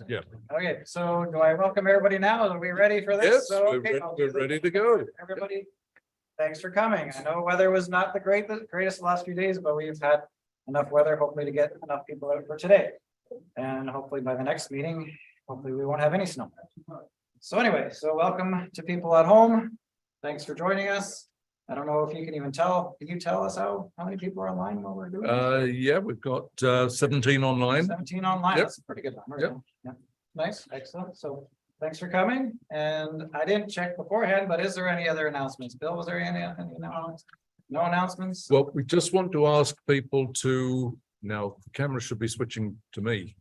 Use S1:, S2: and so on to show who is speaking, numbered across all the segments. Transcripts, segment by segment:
S1: Yeah.
S2: Okay, so do I welcome everybody now? Are we ready for this?
S1: Yes,
S2: So,
S1: we're
S2: okay,
S1: we're ready to go.
S2: Everybody, thanks for coming. I know weather was not the greatest the last few days, but we've had enough weather, hopefully to get enough people out for today. And hopefully by the next meeting, hopefully we won't have any snow. So anyway, so welcome to people at home. Thanks for joining us. I don't know if you can even tell, can you tell us how many people are online while we're doing this?
S1: Yeah, we've got 17 online.
S2: 17 online,
S1: Yep.
S2: that's a pretty good number.
S1: Yep.
S2: Yeah. Nice, excellent. So thanks for coming. And I didn't check beforehand, but is there any other announcements? Bill, was there any announcements? No announcements?
S1: Well, we just want to ask people to, now the camera should be switching to me.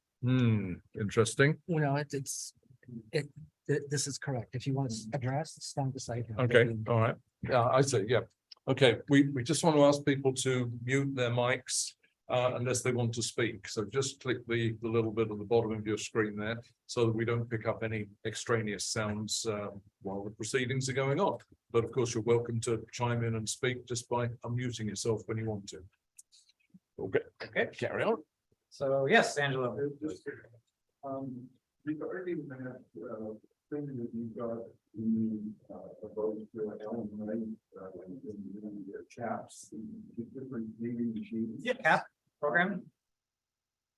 S1: Interesting.
S3: Well, no, this is correct. If you want to address, stand beside him.
S1: Okay, all right. Yeah, I see. Yeah. Okay, we just want to ask people to mute their mics unless they want to speak. So just click the little bit at the bottom of your screen there so that we don't pick up any extraneous sounds while the proceedings are going on. But of course, you're welcome to chime in and speak just by unmuting yourself when you want to. Okay, carry on.
S2: So yes, Angelo.
S4: Regarding that thing that you got about Ellen Ray in the chaps, the different meeting machines.
S2: Yeah, CAP program.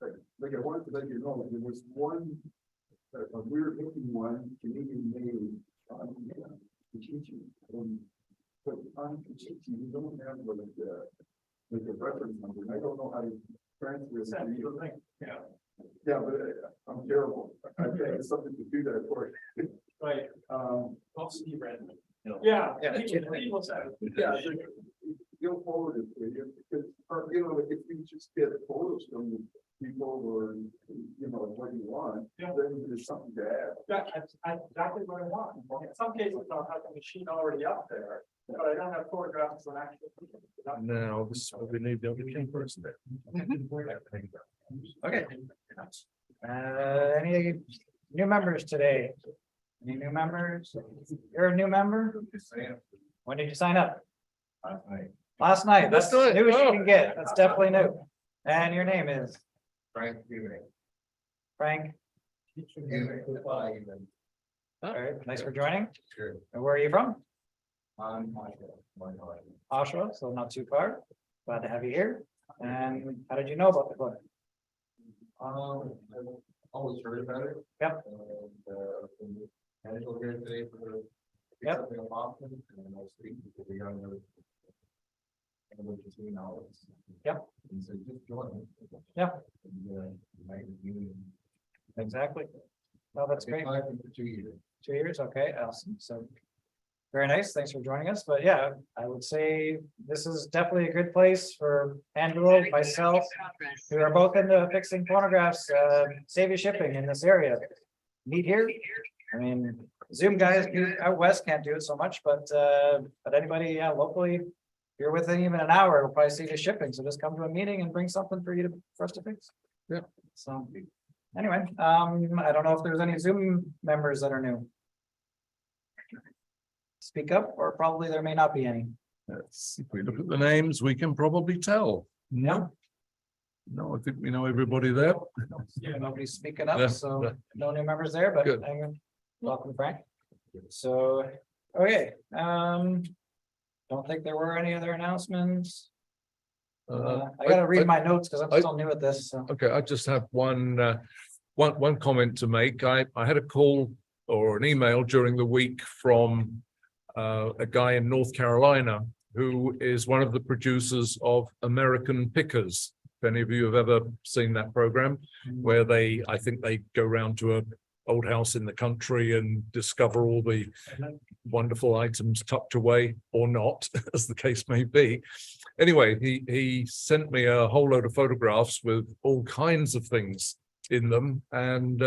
S4: Like I wanted to let you know, there was one, a weird looking one, Canadian made on Kijiji. But on Kijiji, you don't have like a reference number. I don't know how to transfer it. Yeah. Yeah, but I'm terrible. I think something to do that for you.
S5: Right.
S4: Also, you read.
S5: Yeah.
S2: Yeah.
S4: Yeah, you'll forward it to you because, you know, if you just get photos from people or, you know, what you want, then there's something to add.
S5: That's exactly what I want. In some cases, I'll have the machine already up there, but I don't have photographs of actual people.
S1: Now, this is what we need the other key person there.
S2: Okay. Any new members today? Any new members? You're a new member? When did you sign up? Last night. That's
S1: Last night.
S2: new as you
S1: Oh.
S2: can get. That's definitely new. And your name is?
S4: Frank.
S2: Frank. All right, nice for joining.
S4: Sure.
S2: And where are you from?
S4: I'm
S2: Oshawa, so not too far. Glad to have you here. And how did you know about the club?
S4: I've always heard about it.
S2: Yep.
S4: And I here today for
S2: Yep.
S4: something of option and I was speaking to the young. And which is $3.
S2: Yep.
S4: And so just join.
S2: Yep.
S4: And,
S2: Exactly. Well, that's great.
S4: For 2 years.
S2: 2 years, okay, awesome, so. Very nice, thanks for joining us, but yeah, I would say this is definitely a good place for Angelo, myself. We are both into fixing phonographs, save you shipping in this area. Meet here, I mean, Zoom guys out west can't do it so much, but anybody, yeah, locally. If you're within even an hour, it'll probably save you shipping, so just come to a meeting and bring something for us to fix.
S1: Yeah.
S2: So, anyway, I don't know if there's any Zoom members that are new. Speak up, or probably there may not be any.
S1: If we look at the names, we can probably tell.
S2: No,
S1: No, I think we know everybody there.
S2: nobody's speaking
S1: Yeah,
S2: up, so no new members there, but
S1: Good.
S2: welcome, Frank. So, okay, don't think there were any other announcements. I gotta read my notes because I'm still new at this, so.
S1: Okay, I just have one comment to make. I had a call or an email during the week from a guy in North Carolina who is one of the producers of American Pickers. If any of you have ever seen that program, where I think they go around to a old house in the country and discover all the wonderful items tucked away or not, as the case may be. Anyway, he sent me a whole load of photographs with all kinds of things in them, and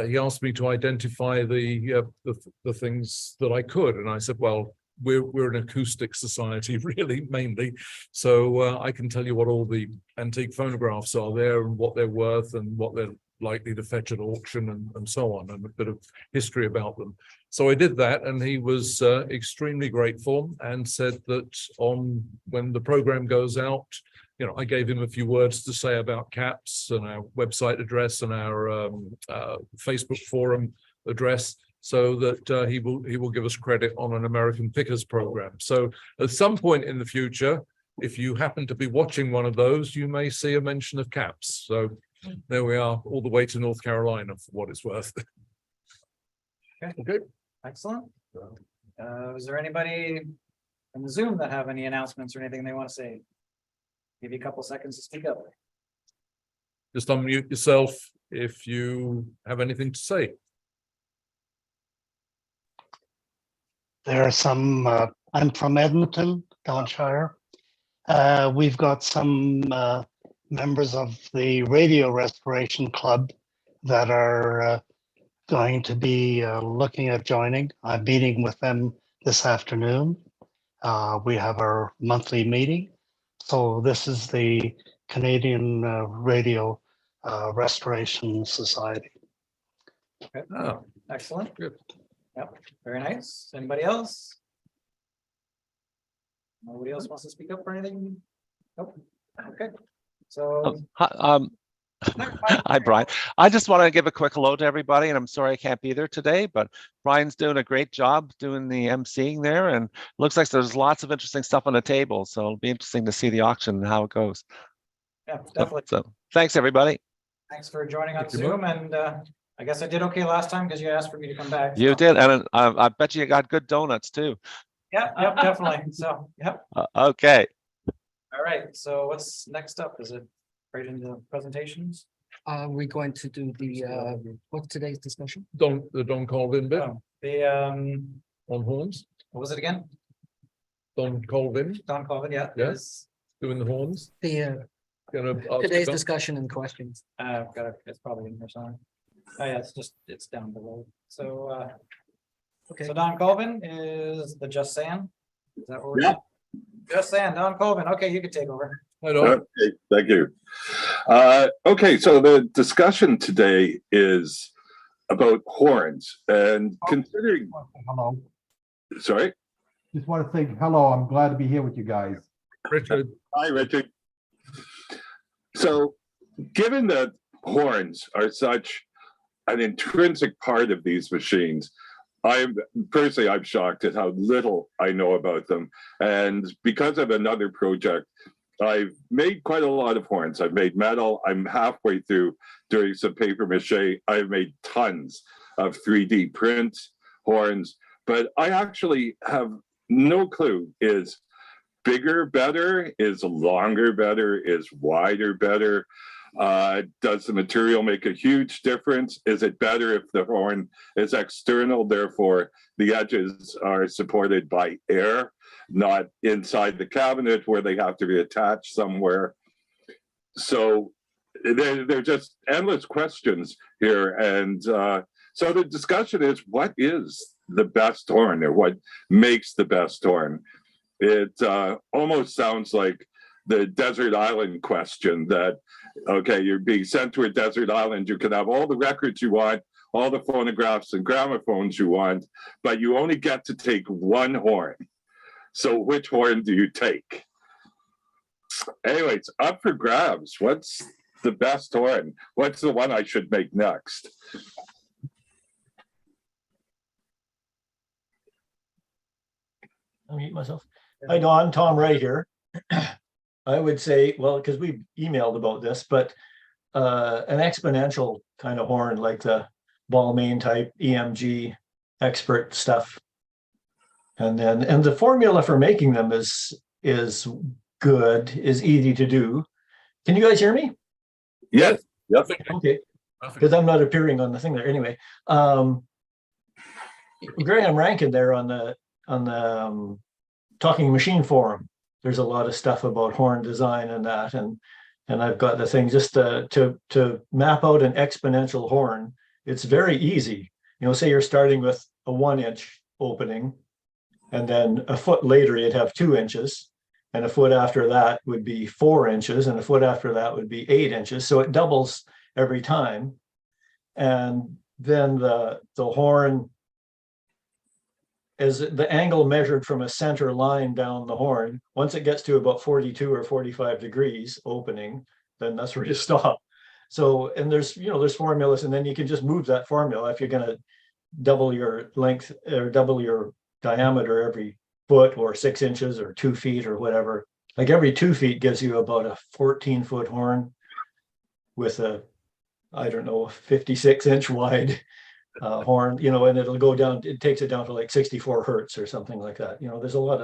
S1: he asked me to identify the things that I could, and I said, well, we're an acoustic society, really, mainly, so I can tell you what all the antique phonographs are there and what they're worth and what they're likely to fetch at auction and so on, and a bit of history about them. So I did that, and he was extremely grateful and said that when the program goes out, I gave him a few words to say about CAPS and our website address and our Facebook forum address, so that he will give us credit on an American Pickers program. So at some point in the future, if you happen to be watching one of those, you may see a mention of CAPS. So there we are, all the way to North Carolina for what it's worth. Okay.
S2: Excellent. Is there anybody in the Zoom that have any announcements or anything they want to say? Give you a couple seconds to speak up.
S1: Just unmute yourself if you have anything to say.
S6: There are some, I'm from Edmonton, Downshire. We've got some members of the Radio Restoration Club that are going to be looking at joining. I'm meeting with them this afternoon. We have our monthly meeting. So this is the Canadian Radio Restoration Society.
S2: Okay.
S1: Oh,
S2: Excellent.
S1: good.
S2: Yep, very nice. Anybody else? Nobody else wants to speak up for anything? Nope. Okay. So.
S7: Hi, Brian. I just want to give a quick hello to everybody, and I'm sorry I can't be there today, but Brian's doing a great job doing the emceeing there, and looks like there's lots of interesting stuff on the table. So it'll be interesting to see the auction and how it goes.
S2: Yeah, definitely.
S7: So thanks, everybody.
S2: Thanks for joining on
S1: Thank you,
S2: Zoom, and I guess I did okay last time because you asked for me to come back.
S7: You
S2: so.
S7: did, and I bet you got good donuts too.
S2: Yeah, yep, definitely. So, yep.
S7: Okay.
S2: All right. So what's next up? Is it right into presentations?
S3: Are we going to do the, what's today's discussion?
S1: The Don Colvin bit
S2: Oh, the
S1: on horns.
S2: what was it again?
S1: Don Colvin
S2: Don Colvin, yeah.
S1: Yeah.
S2: Is
S1: doing the horns.
S3: The,
S1: Gonna ask
S3: today's
S1: about-
S3: discussion and questions.
S2: got it. It's probably in there somewhere. Oh yeah, it's down below. So
S3: Okay.
S2: so Don Colvin is the Just Sand. Is that what we're
S4: Yeah.
S2: Just Sand, Don Colvin. Okay, you can take over.
S1: Hi, Don.
S4: Okay, thank you. Okay, so the discussion today is about horns and considering,
S8: Hello,
S4: sorry,
S8: just want to say hello. I'm glad to be here with you guys.
S1: Richard.
S4: hi, Richard. So given that horns are such an intrinsic part of these machines, I'm shocked at how little I know about them. And because of another project, I've made quite a lot of horns. I've made metal. I'm halfway through doing some paper mache. I've made tons of 3D print horns, but I actually have no clue. Is bigger better? Is longer better? Is wider better? Does the material make a huge difference? Is it better if the horn is external, therefore the edges are supported by air, not inside the cabinet where they have to be attached somewhere? So they're just endless questions here. And so the discussion is, what is the best horn, or what makes the best horn? It almost sounds like the desert island question that, okay, you're being sent to a desert island, you can have all the records you want, all the phonographs and gramophones you want, but you only get to take one horn. So which horn do you take? Anyways, up for grabs. What's the best horn? What's the one I should make next?
S9: I'll mute myself. Hi, Don. Tom Wright here. I would say, well, because we emailed about this, but an exponential kind of horn, like the Balmain type EMG expert stuff. And the formula for making them is good, is easy to do. Can you guys hear me?
S4: Yes. Yep.
S9: Okay, because I'm not appearing on the thing there anyway. Graham Rankin there on the Talking Machine forum. There's a lot of stuff about horn design and that, and I've got the thing just to map out an exponential horn. It's very easy. You know, say you're starting with a 1-inch opening, and then a foot later you'd have 2 inches, and a foot after that would be 4 inches, and a foot after that would be 8 inches. So it doubles every time, and then the horn as the angle measured from a center line down the horn, once it gets to about 42 or 45 degrees opening, then that's where you stop. So, and there's, you know, there's formulas, and then you can just move that formula if you're going to double your length or double your diameter every foot or 6 inches or 2 feet or whatever. Like every 2 feet gives you about a 14-foot horn with a, I don't know, 56-inch wide horn, you know, and it'll go down, it takes it down to like 64 hertz or something like that. You know, there's a lot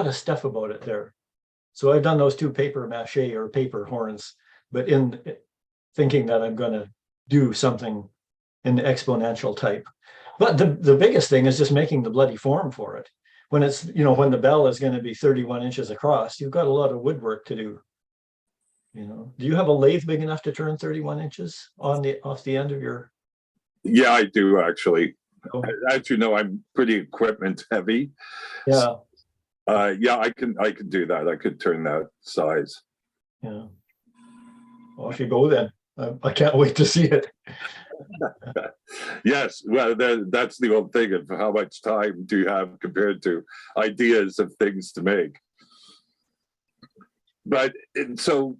S9: of stuff about it there. So I've done those 2 paper mache or paper horns, but in thinking that I'm going to do something in the exponential type. But the biggest thing is just making the bloody form for it. When it's, you know, when the bell is going to be 31 inches across, you've got a lot of woodwork to do. You know, do you have a lathe big enough to turn 31 inches off the end of your?
S10: Yeah, I do actually.
S9: Oh.
S10: As you know, I'm pretty equipment heavy.
S9: Yeah.
S10: Yeah, I can do that. I could turn that size.
S9: Yeah. Well, if you go then, I can't wait to see it.
S10: Yes, well, that's the old thing of how much time do you have compared to ideas of things to make. But so,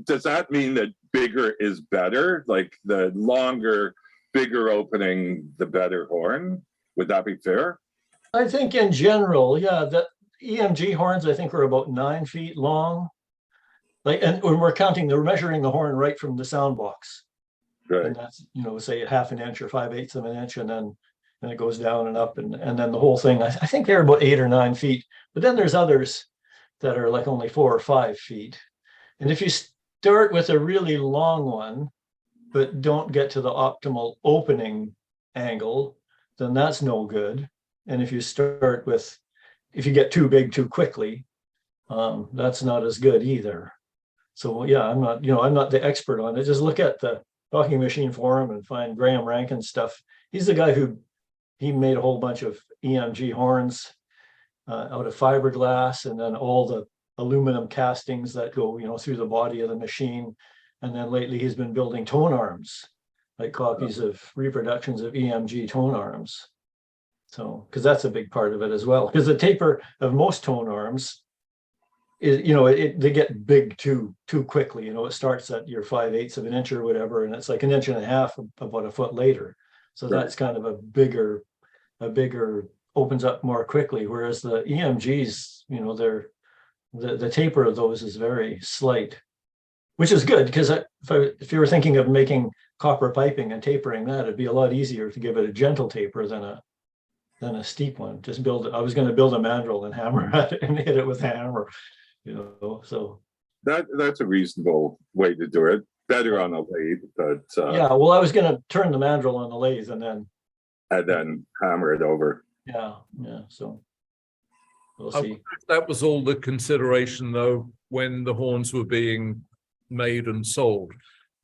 S10: does that mean that bigger is better? Like the longer, bigger opening, the better horn? Would that be fair?
S9: I think in general, yeah, the EMG horns, I think, are about 9 feet long. Like, and when we're measuring the horn right from the sound box.
S10: Right.
S9: And that's, you know, say 1/2 inch or 5/8 of an inch, and then it goes down and up, and then the whole thing. I think they're about 8 or 9 feet. But then there's others that are like only 4 or 5 feet. And if you start with a really long one, but don't get to the optimal opening angle, then that's no good. And if you get too big too quickly, that's not as good either. So yeah, I'm not the expert on it. Just look at the Talking Machine forum and find Graham Rankin's stuff. He's the guy he made a whole bunch of EMG horns out of fiberglass, and then all the aluminum castings that go, you know, through the body of the machine. And then lately he's been building tone arms, like copies of reproductions of EMG tone arms. So, because that's a big part of it as well. Because the taper of most tone arms is, you know, they get big too quickly. You know, it starts at your 5/8 of an inch or whatever, and it's like 1.5 inches about a foot later. So that's kind of a bigger opens up more quickly. Whereas the EMGs, you know, the taper of those is very slight, which is good, because if you were thinking of making copper piping and tapering that, it'd be a lot easier to give it a gentle taper than a steep one. I was going to build a mandrel and hammer at it and hit it with a hammer, you know. So
S10: that's a reasonable way to do it. Better on a lathe, but
S9: yeah. Well, I was going to turn the mandrel on the lathe and then
S10: hammer it over.
S9: Yeah. So we'll see.
S1: That was all the consideration, though, when the horns were being made and sold.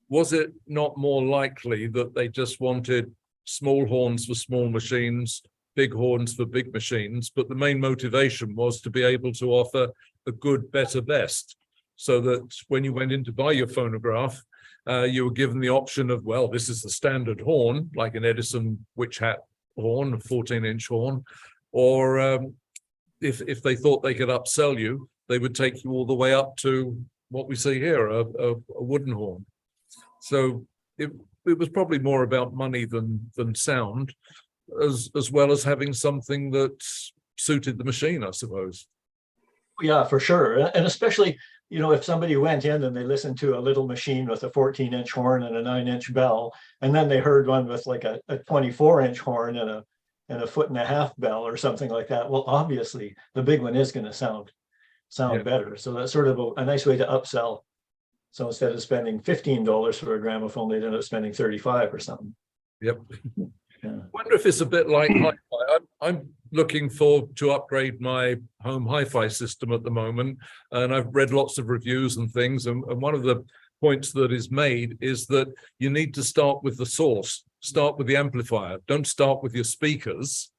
S1: Was it not more likely that they just wanted small horns for small machines, big horns for big machines, but the main motivation was to be able to offer a good, better, best, so that when you went in to buy your phonograph, you were given the option of, well, this is the standard horn, like an Edison witch hat horn, a 14-inch horn, or if they thought they could upsell you, they would take you all the way up to what we see here, a wooden horn. So it was probably more about money than sound, as well as having something that suited the machine, I suppose.
S9: Yeah, for sure. And especially, you know, if somebody went in and they listened to a little machine with a 14-inch horn and a 9-inch bell, and then they heard one with like a 24-inch horn and a 1.5-foot bell or something like that, well, obviously the big one is going to sound better. So that's sort of a nice way to upsell. So instead of spending $15 for a gramophone, they'd end up spending $35 or something.
S1: Yep.
S9: Yeah.
S1: I wonder if it's a bit like hi-fi. I'm looking to upgrade my home hi-fi system at the moment, and I've read lots of reviews and things, and one of the points that is made is that you need to start with the source, start with the amplifier, don't start with your speakers.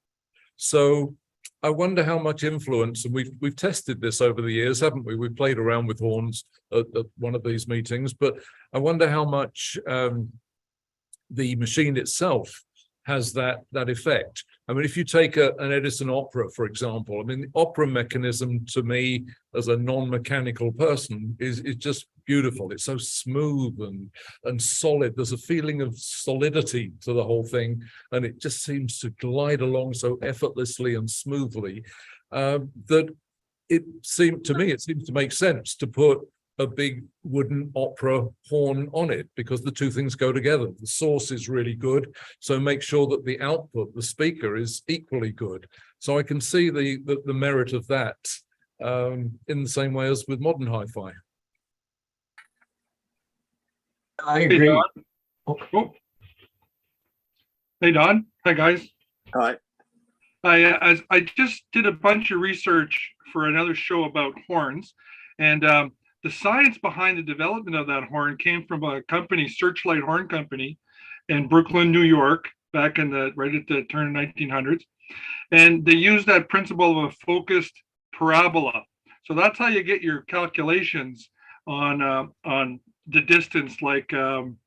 S1: So I wonder how much influence, and we've tested this over the years, haven't we? We've played around with horns at one of these meetings, but I wonder how much the machine itself has that effect. I mean, if you take an Edison opera, for example, I mean, the opera mechanism to me as a non-mechanical person is just beautiful. It's so smooth and solid. There's a feeling of solidity to the whole thing, and it just seems to glide along so effortlessly and smoothly that it seemed to make sense to put a big wooden opera horn on it, because the two things go together. The source is really good, so make sure that the output, the speaker, is equally good. So I can see the merit of that in the same way as with modern hi-fi.
S9: I agree.
S5: Hey, Don. Hi, guys.
S10: Hi.
S5: I just did a bunch of research for another show about horns, and the science behind the development of that horn came from a company, Searchlight Horn Company, in Brooklyn, New York, back in right at the turn of 1900s, and they used that principle of a focused parabola. So that's how you get your calculations on the distance, like I'm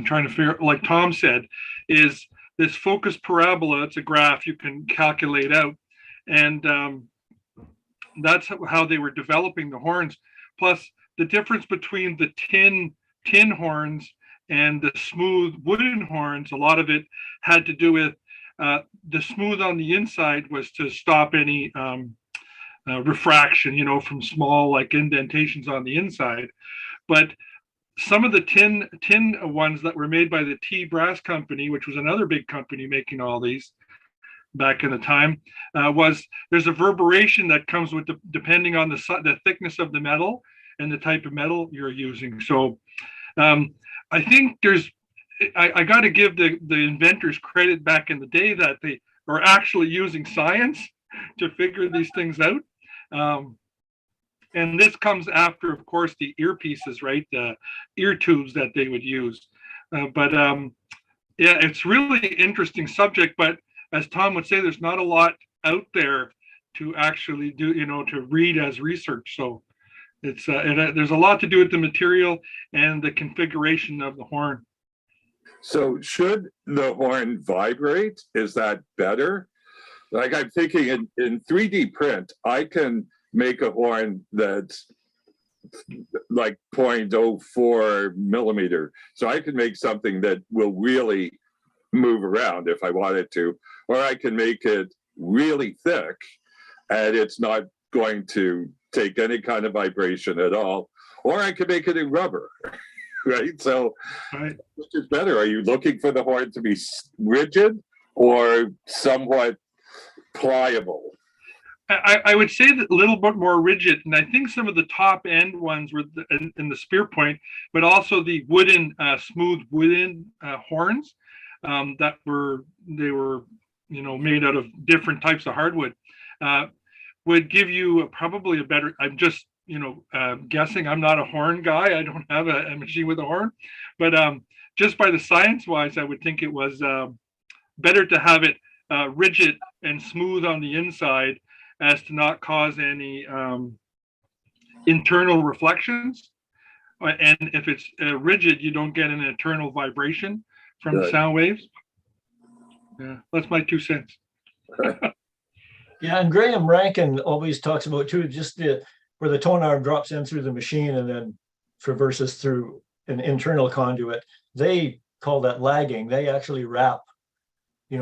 S5: trying to figure, like Tom said, is this focused parabola. It's a graph you can calculate out, and that's how they were developing the horns. Plus, the difference between the tin horns and the smooth wooden horns, a lot of it had to do with the smooth on the inside was to stop any refraction, from small like indentations on the inside. But some of the tin ones that were made by the T Brass Company, which was another big company making all these back in the time, there's a reverberation that comes with depending on the thickness of the metal and the type of metal you're using. So I think I got to give the inventors credit back in the day that they were actually using science to figure these things out. And this comes after, of course, the earpieces, right? The ear tubes that they would use. Yeah, it's really interesting subject, but as Tom would say, there's not a lot out there to actually do, to read as research. So it's there's a lot to do with the material and the configuration of the horn.
S10: So should the horn vibrate? Is that better? Like I'm thinking in 3D print, I can make a horn that's like 0.04 millimeter. So I can make something that will really move around if I wanted to, or I can make it really thick and it's not going to take any kind of vibration at all, or I can make it in rubber, right? So
S5: Right.
S10: which is better? Are you looking for the horn to be rigid or somewhat pliable?
S5: I would say that a little bit more rigid, and I think some of the top end ones were in the spear point, but also the wooden, smooth wooden horns that were made out of different types of hardwood would give you probably a better. I'm just guessing. I'm not a horn guy. I don't have a machine with a horn, but just by the science wise, I would think it was better to have it rigid and smooth on the inside, as to not cause any internal reflections. And if it's rigid, you don't get an internal vibration from the sound waves. Yeah, that's my 2 cents.
S9: Yeah, and Graham Rankin always talks about too, just where the tone arm drops in through the machine and then traverses through an internal conduit. They call that lagging. They actually wrap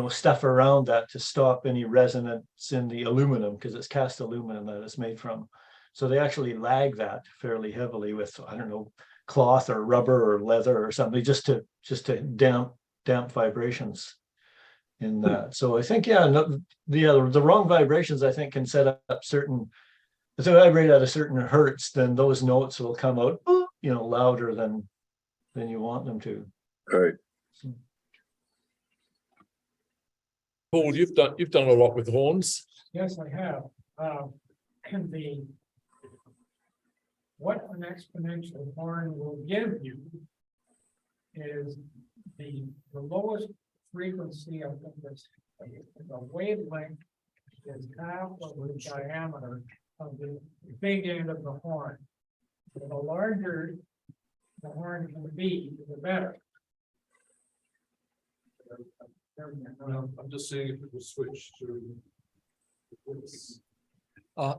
S9: stuff around that to stop any resonance in the aluminum, because it's cast aluminum that it's made from. So they actually lag that fairly heavily with, I don't know, cloth or rubber or leather or something, just to damp vibrations in that. So I think, the wrong vibrations, I think, can set up certain, if they vibrate at a certain hertz, then those notes will come out, louder than you want them to.
S10: All right.
S1: Paul, you've done a lot with horns.
S11: Yes, I have. What an exponential horn will give you is the lowest frequency of the wavelength is half of the diameter of the big end of the horn. The larger the horn can be, the better.
S1: I'm just seeing if it will switch to.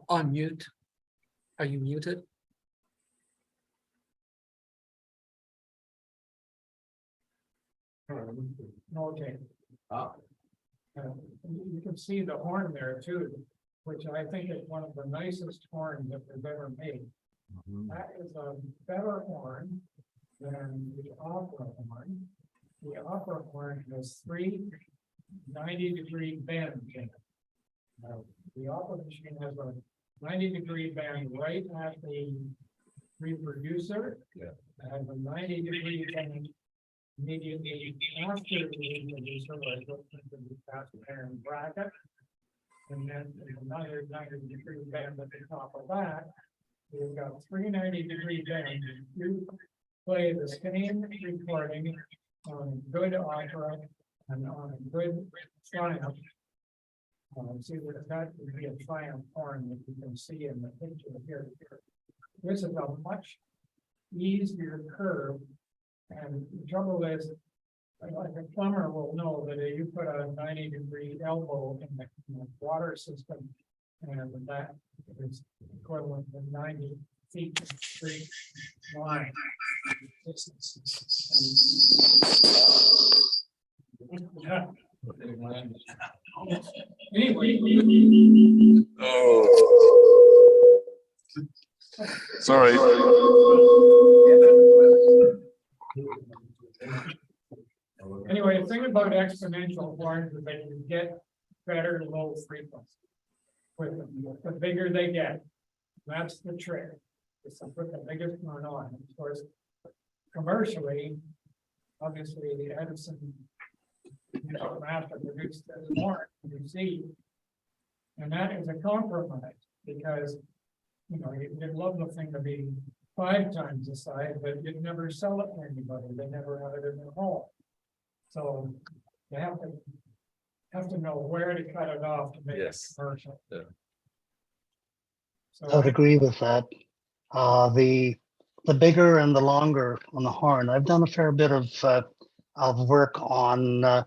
S3: On mute. Are you muted?
S11: Okay. You can see the horn there too, which I think is one of the nicest horns that we've ever made. That is a better horn than the opera horn. The opera horn has 3 90-degree bends in it. The opera machine has a 90-degree bend right at the reproducer.
S1: Yeah.
S11: It has a 90-degree bend immediately after the reproducer, where it goes into the cast iron bracket. And then there's another 90-degree bend at the top of that. We've got 3 90-degree bends. You play the same recording on good opera and on a good triumph. See that would be a triumph horn that you can see in the picture here. This is a much easier curve, and the trouble is, like a plumber will know that if you put a 90-degree elbow in the water system, and that is equivalent to 90 feet straight line. Yeah. Anyway.
S10: Sorry.
S11: Anyway, the thing about exponential horns is that you get better low frequency with them. The bigger they get, that's the trick. Is to put the biggest one on. Of course, commercially, obviously, the Edison, master produced this horn, you see, and that is a compromise because you'd love the thing to be 5 times the size, but you'd never sell it to anybody. They never have it in their home. So you have to know where to cut it off to make it commercial.
S1: Yeah.
S6: I would agree with that. The bigger and the longer on the horn. I've done a fair bit of work on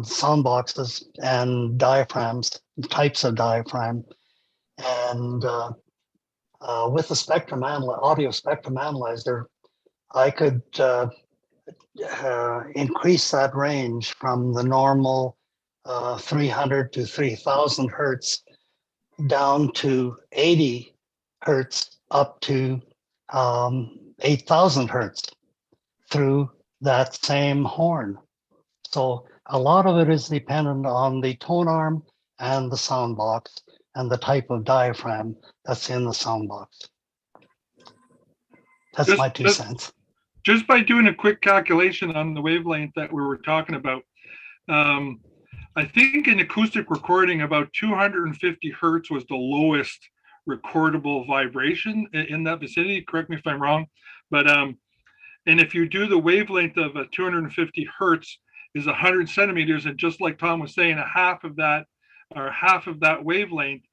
S6: sound boxes and diaphragms, types of diaphragm, and with the audio spectrum analyzer, I could increase that range from the normal 300 to 3000 hertz down to 80 hertz up to 8000 hertz through that same horn. So a lot of it is dependent on the tone arm and the sound box and the type of diaphragm that's in the sound box. That's my 2 cents.
S5: Just by doing a quick calculation on the wavelength that we were talking about, I think in acoustic recording, about 250 hertz was the lowest recordable vibration in that vicinity. Correct me if I'm wrong, but and if you do the wavelength of a 250 hertz is 100 centimeters, and just like Tom was saying, half of that wavelength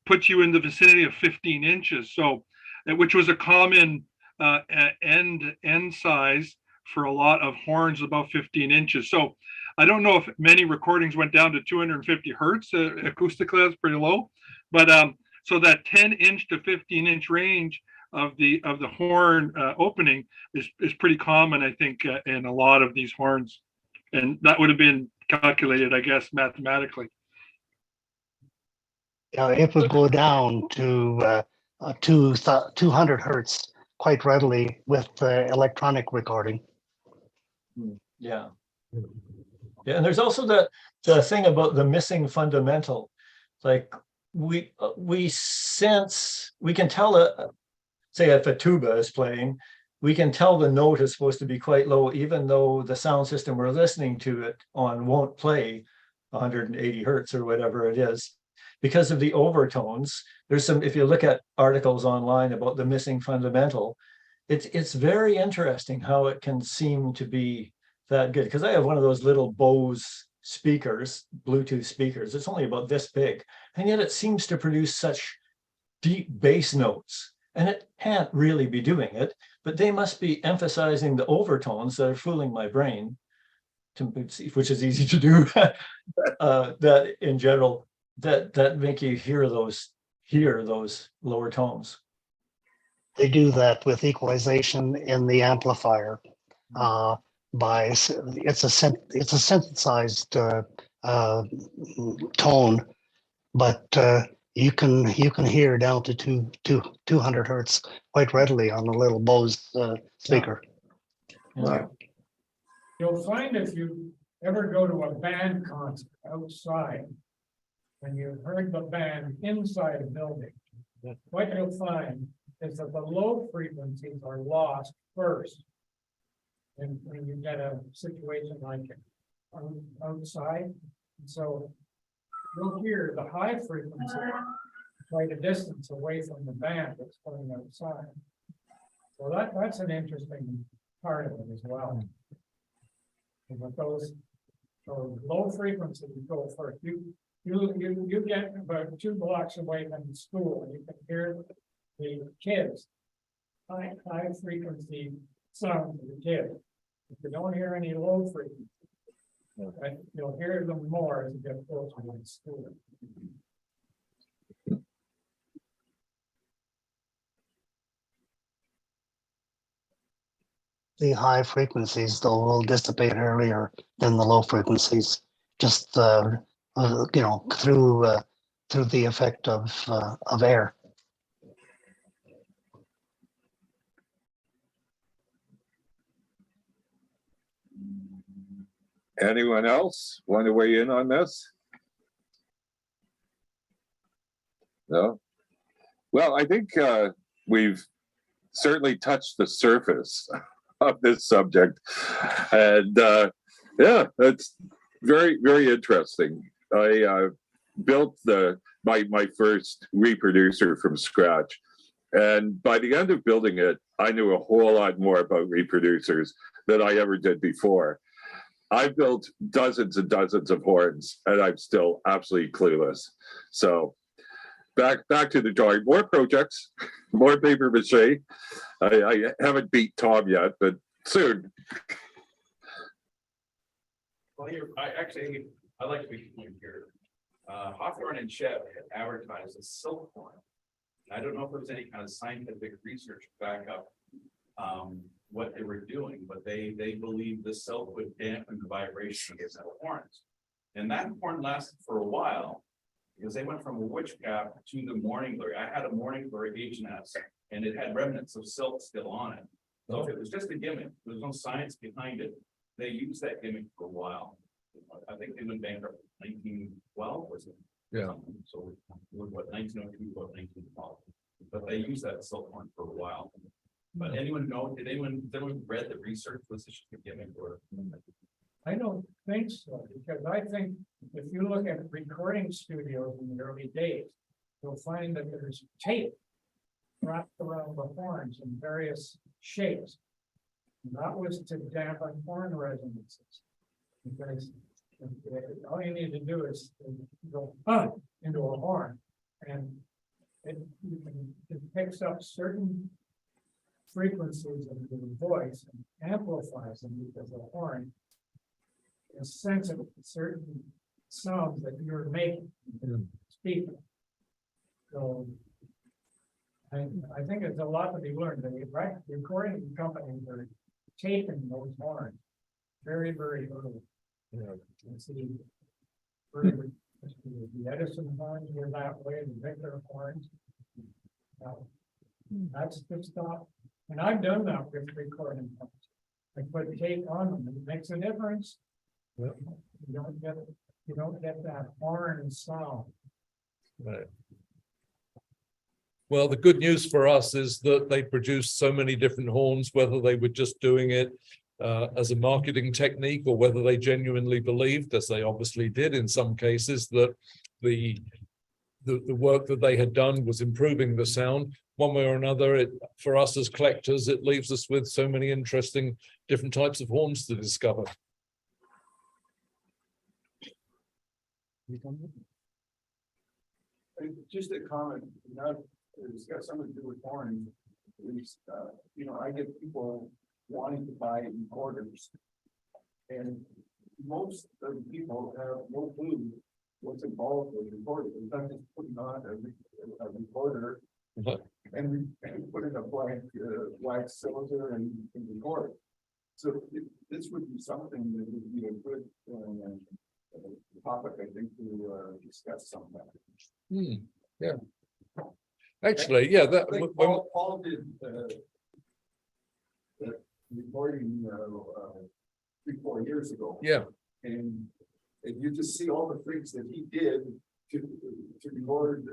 S5: puts you in the vicinity of 15 inches. So, which was a common end size for a lot of horns, about 15 inches. So I don't know if many recordings went down to 250 hertz. Acoustically, that's pretty low. But so that 10-inch to 15-inch range of the horn opening is pretty common, I think, in a lot of these horns. And that would have been calculated, I guess, mathematically.
S6: It would go down to 200 hertz quite readily with electronic recording.
S9: Yeah. Yeah, and there's also the thing about the missing fundamental. Like we can tell say if a tuba is playing, we can tell the note is supposed to be quite low, even though the sound system we're listening to it on won't play 180 hertz or whatever it is, because of the overtones. There's some, if you look at articles online about the missing fundamental, it's very interesting how it can seem to be that good. Because I have one of those little Bose speakers, Bluetooth speakers. It's only about this big, and yet it seems to produce such deep bass notes. And it can't really be doing it, but they must be emphasizing the overtones that are fooling my brain which is easy to do, that in general, that make you hear those lower tones.
S6: They do that with equalization in the amplifier. It's a synthesized tone, but you can hear down to 200 hertz quite readily on a little Bose speaker.
S9: Yeah.
S11: You'll find if you ever go to a band concert outside, and you've heard the band inside a building, what you'll find is that the low frequencies are lost first. And when you get a situation like outside, so you'll hear the high frequency quite a distance away from the band that's playing outside. So that's an interesting part of it as well. But those low frequencies go first. You get about 2 blocks away from the school, and you can hear the kids, high frequency sound of the kids. If you don't hear any low frequency, right, you'll hear them more as you get closer to the school.
S6: The high frequencies, though, will dissipate earlier than the low frequencies, just through the effect of air.
S10: Anyone else want to weigh in on this? No? Well, I think we've certainly touched the surface of this subject. And yeah, that's very, very interesting. I built my first reproducer from scratch. And by the end of building it, I knew a whole lot more about reproducers than I ever did before. I've built dozens and dozens of horns, and I'm still absolutely clueless. So back to the drawing. More projects, more paper mache. I haven't beat Tom yet, but soon.
S12: Well, I like to be here. Hawthorne and Chev had advertised a silk horn. I don't know if there was any kind of scientific research to back up what they were doing, but they believed the silk would dampen the vibration of the horns. And that horn lasted for a while because they went from a witch cap to the morning glory. I had a morning glory H&S, and it had remnants of silk still on it. So if it was just a gimmick, there's no science behind it. They used that gimmick for a while. I think they went bankrupt in 1912 or something.
S1: Yeah.
S12: So what, 1902, about 1912. But they used that silk horn for a while. But did anyone read the research? Was this just a gimmick or?
S11: I don't think so, because I think if you look at recording studios in the early days, you'll find that there's tape wrapped around the horns in various shapes. And that was to dampen horn resonances. Because all you need to do is go into a horn, and it picks up certain frequencies of the voice and amplifies them, because the horn is sensitive to certain sounds that you're making, speaking. So I think it's a lot to be learned. The recording companies are taping those horns very, very early. You see, the Edison horns were that way, the Victor horns. That's good stuff. And I've done that with recording companies. I put tape on them, and it makes a difference. You don't get that horn sound.
S1: Right. Well, the good news for us is that they produced so many different horns, whether they were just doing it as a marketing technique or whether they genuinely believed, as they obviously did in some cases, that the work that they had done was improving the sound. One way or another, for us as collectors, it leaves us with so many interesting different types of horns to discover.
S4: Just a comment, it's got something to do with horns. I get people wanting to buy recorders. And most of the people have no clue what's involved with recording. I'm just putting on a recorder and put in a blank cylinder and record. So this would be something that would be a good topic, I think, to discuss sometime.
S1: Yeah. Actually, yeah, that,
S4: I think Paul did recording 3-4 years ago.
S1: yeah,
S4: And you just see all the things that he did to record.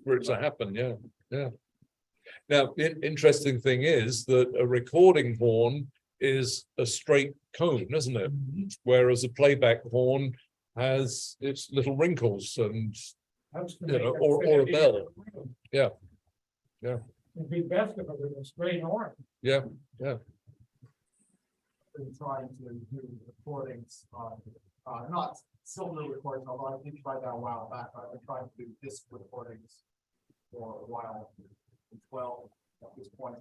S1: for it to happen, yeah, yeah. Now, interesting thing is that a recording horn is a straight cone, isn't it? Whereas a playback horn has its little wrinkles and, you know, or a bell. Yeah. Yeah.
S11: It'd be best if it was a straight horn.
S1: Yeah, yeah.
S13: Been trying to do recordings on, not cylinder recordings, although I did try that a while back. I've been trying to do disc recordings for a while. 12 at this point,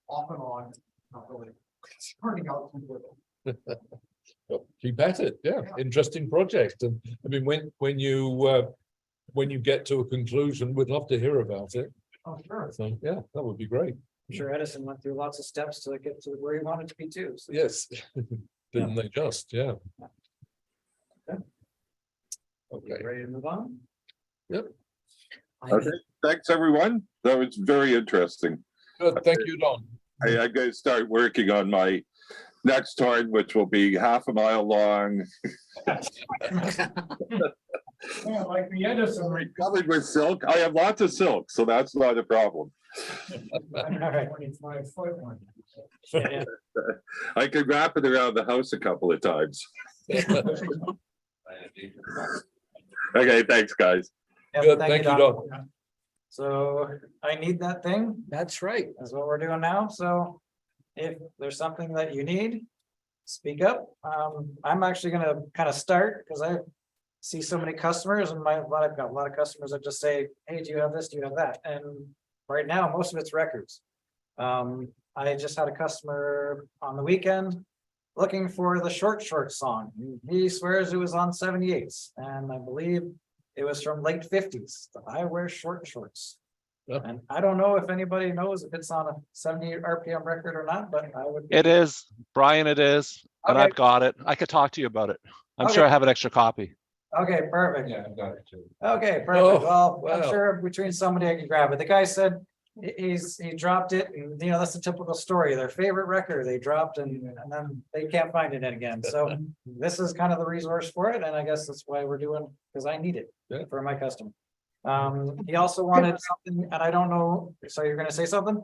S13: off and on, not really turning out too good.
S1: Well, keep at it. Yeah, interesting project. And I mean, when you get to a conclusion, we'd love to hear about it.
S13: Oh, sure.
S1: So yeah, that would be great.
S2: I'm sure Edison went through lots of steps to get to where he wanted to be too. So.
S1: Yes. Didn't they just? Yeah. Okay.
S2: Ready to move on?
S1: Yep.
S10: Okay, thanks, everyone. That was very interesting.
S1: Good. Thank you, Don.
S10: I'm going to start working on my next horn, which will be half a mile long,
S11: Yeah, like the Edison.
S10: covered with silk. I have lots of silk, so that's not a problem.
S11: All right. 25-foot one.
S2: Yeah.
S10: I can wrap it around the house a couple of times. Okay, thanks, guys.
S2: Yep,
S1: Good. Thank you, Don.
S2: So I need that thing.
S3: That's right.
S2: That's what we're doing now. So if there's something that you need, speak up. I'm actually gonna kind of start because I see so many customers and I've got a lot of customers that just say, hey, do you have this? Do you have that? And right now, most of it's records. I just had a customer on the weekend looking for the short song. He swears it was on 78s, and I believe it was from late 50s. I wear short shorts.
S1: Yeah.
S2: And I don't know if anybody knows if it's on a 78 RPM record or not, but I would.
S7: It is, Brian, it is, and
S2: Okay.
S7: I've got it. I could talk to you about it. I'm
S2: Okay.
S7: sure I have an extra copy.
S2: Okay, perfect.
S12: Yeah, I've got it too.
S2: Okay, perfect.
S1: Oh,
S2: Well, I'm
S1: wow.
S2: sure between somebody I can grab it. The guy said he dropped it, and you know, that's the typical story. Their favorite record they dropped and then they can't find it again. So this is kind of the resource for it, and I guess that's why we're doing, because I need it
S1: Yeah.
S2: for my customer. He also wanted something, and I don't know, so you're gonna say something?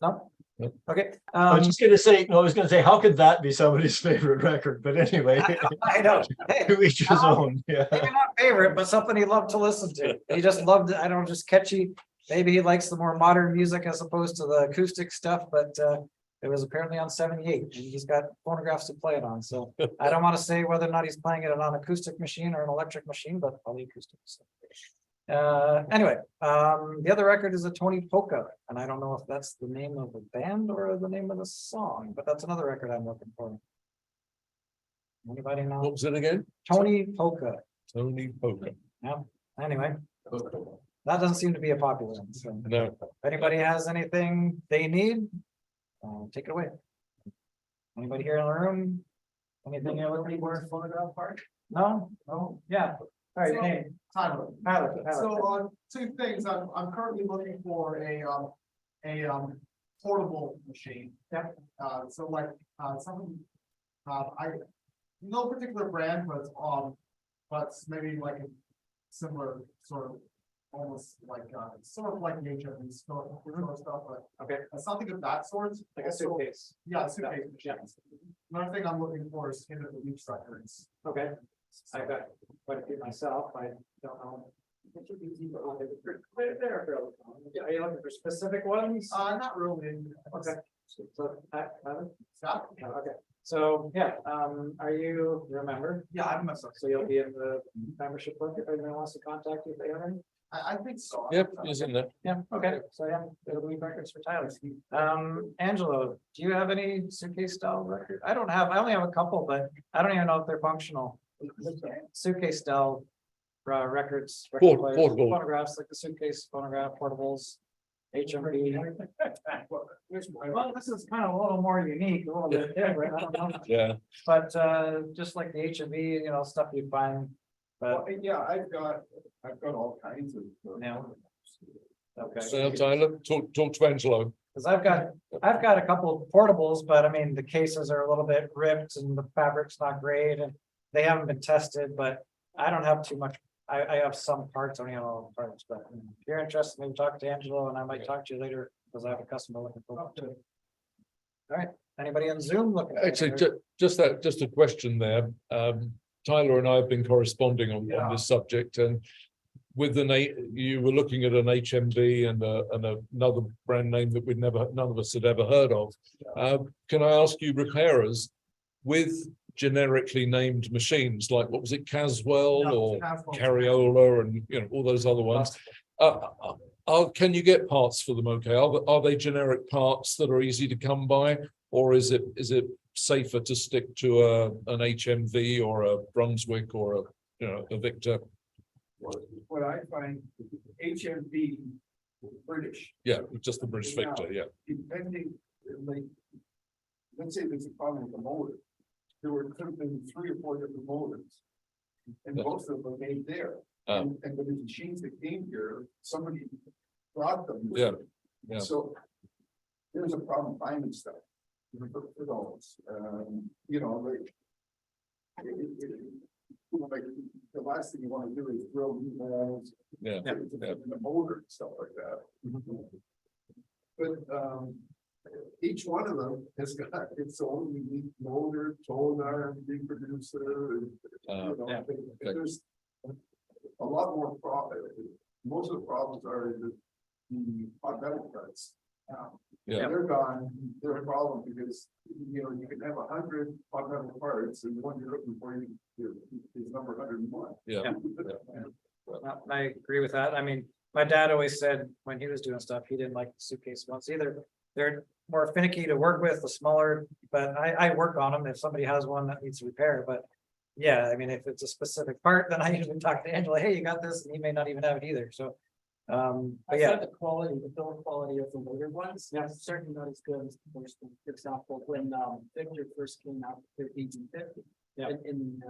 S2: No?
S1: Nope.
S2: Okay.
S9: I was just gonna say, no, I was gonna say, how could that be somebody's favorite record? But anyway,
S2: I know. Hey,
S9: to each his own, yeah.
S2: maybe not favorite, but something he loved to listen to. He just loved it. I don't know, just catchy. Maybe he likes the more modern music as opposed to the acoustic stuff, but it was apparently on 78 and he's got phonographs to play it on. So I don't want to say whether or not he's playing it on an acoustic machine or an electric machine, but probably acoustic. So. Anyway, the other record is a Tony Polka, and I don't know if that's the name of the band or the name of the song, but that's another record I'm looking for. Anybody know?
S1: What was it again?
S2: Tony Polka.
S1: Tony Poker.
S2: Yeah, anyway. That doesn't seem to be a popular one, so
S1: No.
S2: if anybody has anything they need, take it away. Anybody here in the room? Anything you're looking for? Phonograph part? No? No? Yeah. All right,
S13: So-
S2: name.
S13: Tyler.
S2: Tyler.
S13: So, two things, I'm currently looking for a portable machine.
S2: Yep.
S13: So like, something, no particular brand, but maybe like a similar sort of, almost like, sort of like HMV sort of stuff, but
S2: Okay,
S13: something of that sort.
S2: like a suitcase.
S13: Yeah, suitcase machines. Another thing I'm looking for is into the reach records.
S2: Okay, I've got quite a few myself, I don't know. They're fairly common. Are you looking for specific ones?
S13: Not really.
S2: Okay. So, Tyler?
S13: Scott?
S2: Okay, so, yeah, are you, remember?
S13: Yeah, I'm a.
S2: So you'll be in the membership book if anyone wants to contact you if they have any?
S13: I think so.
S1: Yep, he's in there.
S2: Yeah, okay, so yeah, it'll be records for Tyler. Angelo, do you have any suitcase style record? I only have a couple, but I don't even know if they're functional. Suitcase style records. record players,
S1: Portable.
S2: Phonographs, like the suitcase phonograph, portables, HMV. Well, this is kind of a little more unique, a little bit different, I don't know.
S1: Yeah,
S2: But just like the HMV, stuff you find, but
S4: Yeah, I've got all kinds of.
S2: Yeah. okay.
S1: so Tyler, talk to Angelo.
S2: Cause I've got a couple of portables, but I mean, the cases are a little bit ripped and the fabric's not great and they haven't been tested, but I don't have too much. I have some parts, I don't have all the parts, but if you're interested, maybe talk to Angelo and I might talk to you later, because I have a customer looking for one too. All right, anybody on Zoom looking? for
S1: Actually,
S2: one?
S1: just a question there. Tyler and I have been corresponding on this subject, and with you were looking at an HMV and another brand name that none of us had ever heard of. Can I ask you, repairers with generically named machines, like what was it, Caswell or Carriola, and all those other ones? Can you get parts for them? Okay, are they generic parts that are easy to come by, or is it safer to stick to an HMV or a Brunswick or a Victor?
S4: What I find, HMV, British.
S1: Yeah, just the British
S4: Now,
S1: Victor. Yeah,
S4: Depending, like, let's say there's a problem with the motor. There could have been 3 or 4 different motors. And most of them made there. And the machines that came here, somebody brought them.
S1: Yeah, yeah.
S4: So there's a problem finding stuff. For those, like. Like, the last thing you want to do is drill new holes.
S1: Yeah.
S4: In the motor and stuff like that. But each one of them has got its own unique motor, toner, reproducer, and there's a lot more profit. Most of the problems are the hot metal parts.
S1: Yeah.
S4: They're gone, they're a problem because, you can have 100 hot metal parts and the one you're looking for is number 101.
S1: Yeah.
S2: I agree with that. I mean, my dad always said when he was doing stuff, he didn't like the suitcase ones either. They're more finicky to work with, the smaller, but I work on them if somebody has one that needs repair. But yeah, I mean, if it's a specific part, then I usually talk to Angela, hey, you got this, and he may not even have it either. So but yeah,
S3: The quality, the build quality of the later ones, that's certainly not as good as the first one. For example, when Victor first came out, the 1850,
S2: Yeah.
S3: in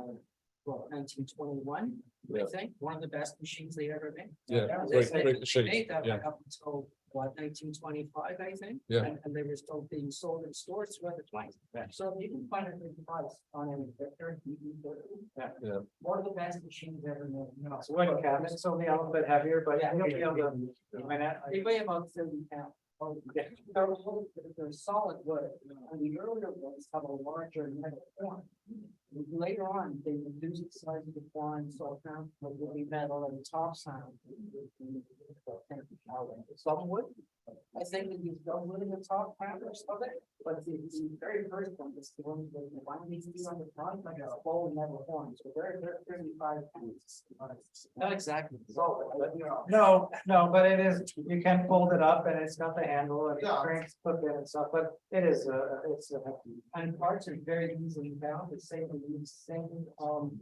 S3: 1921,
S1: Yeah.
S3: I think, one of the best machines they ever made.
S1: Yeah,
S3: They
S1: great machine.
S3: made that
S1: Yeah.
S3: back up until 1925, I think.
S1: Yeah.
S3: And they were still being sold in stores throughout the 20s. So if you can find a good price on any Victor,
S1: Yeah.
S3: one of the best machines ever made.
S2: so wooden cabinets will be a little bit heavier, but
S3: Yeah.
S2: you'll be able to. you might not-
S3: They weigh about 30 pounds.
S2: Yeah.
S3: They're solid wood, and the earlier ones have a larger metal form. Later on, they reduced the size of the form, so now it will be metal and top sound. Some wood, I think they use some wood in the top panels of it, but the very first one is the one that the one needs to be on the front, like a full metal form, so they're 35 pounds. Not exactly. But
S2: No, but it is, you can fold it up and it's got the handle and it
S13: Yeah.
S2: cranks, flip it and stuff, but it is, it's a hefty.
S3: And parts are very easily found, the same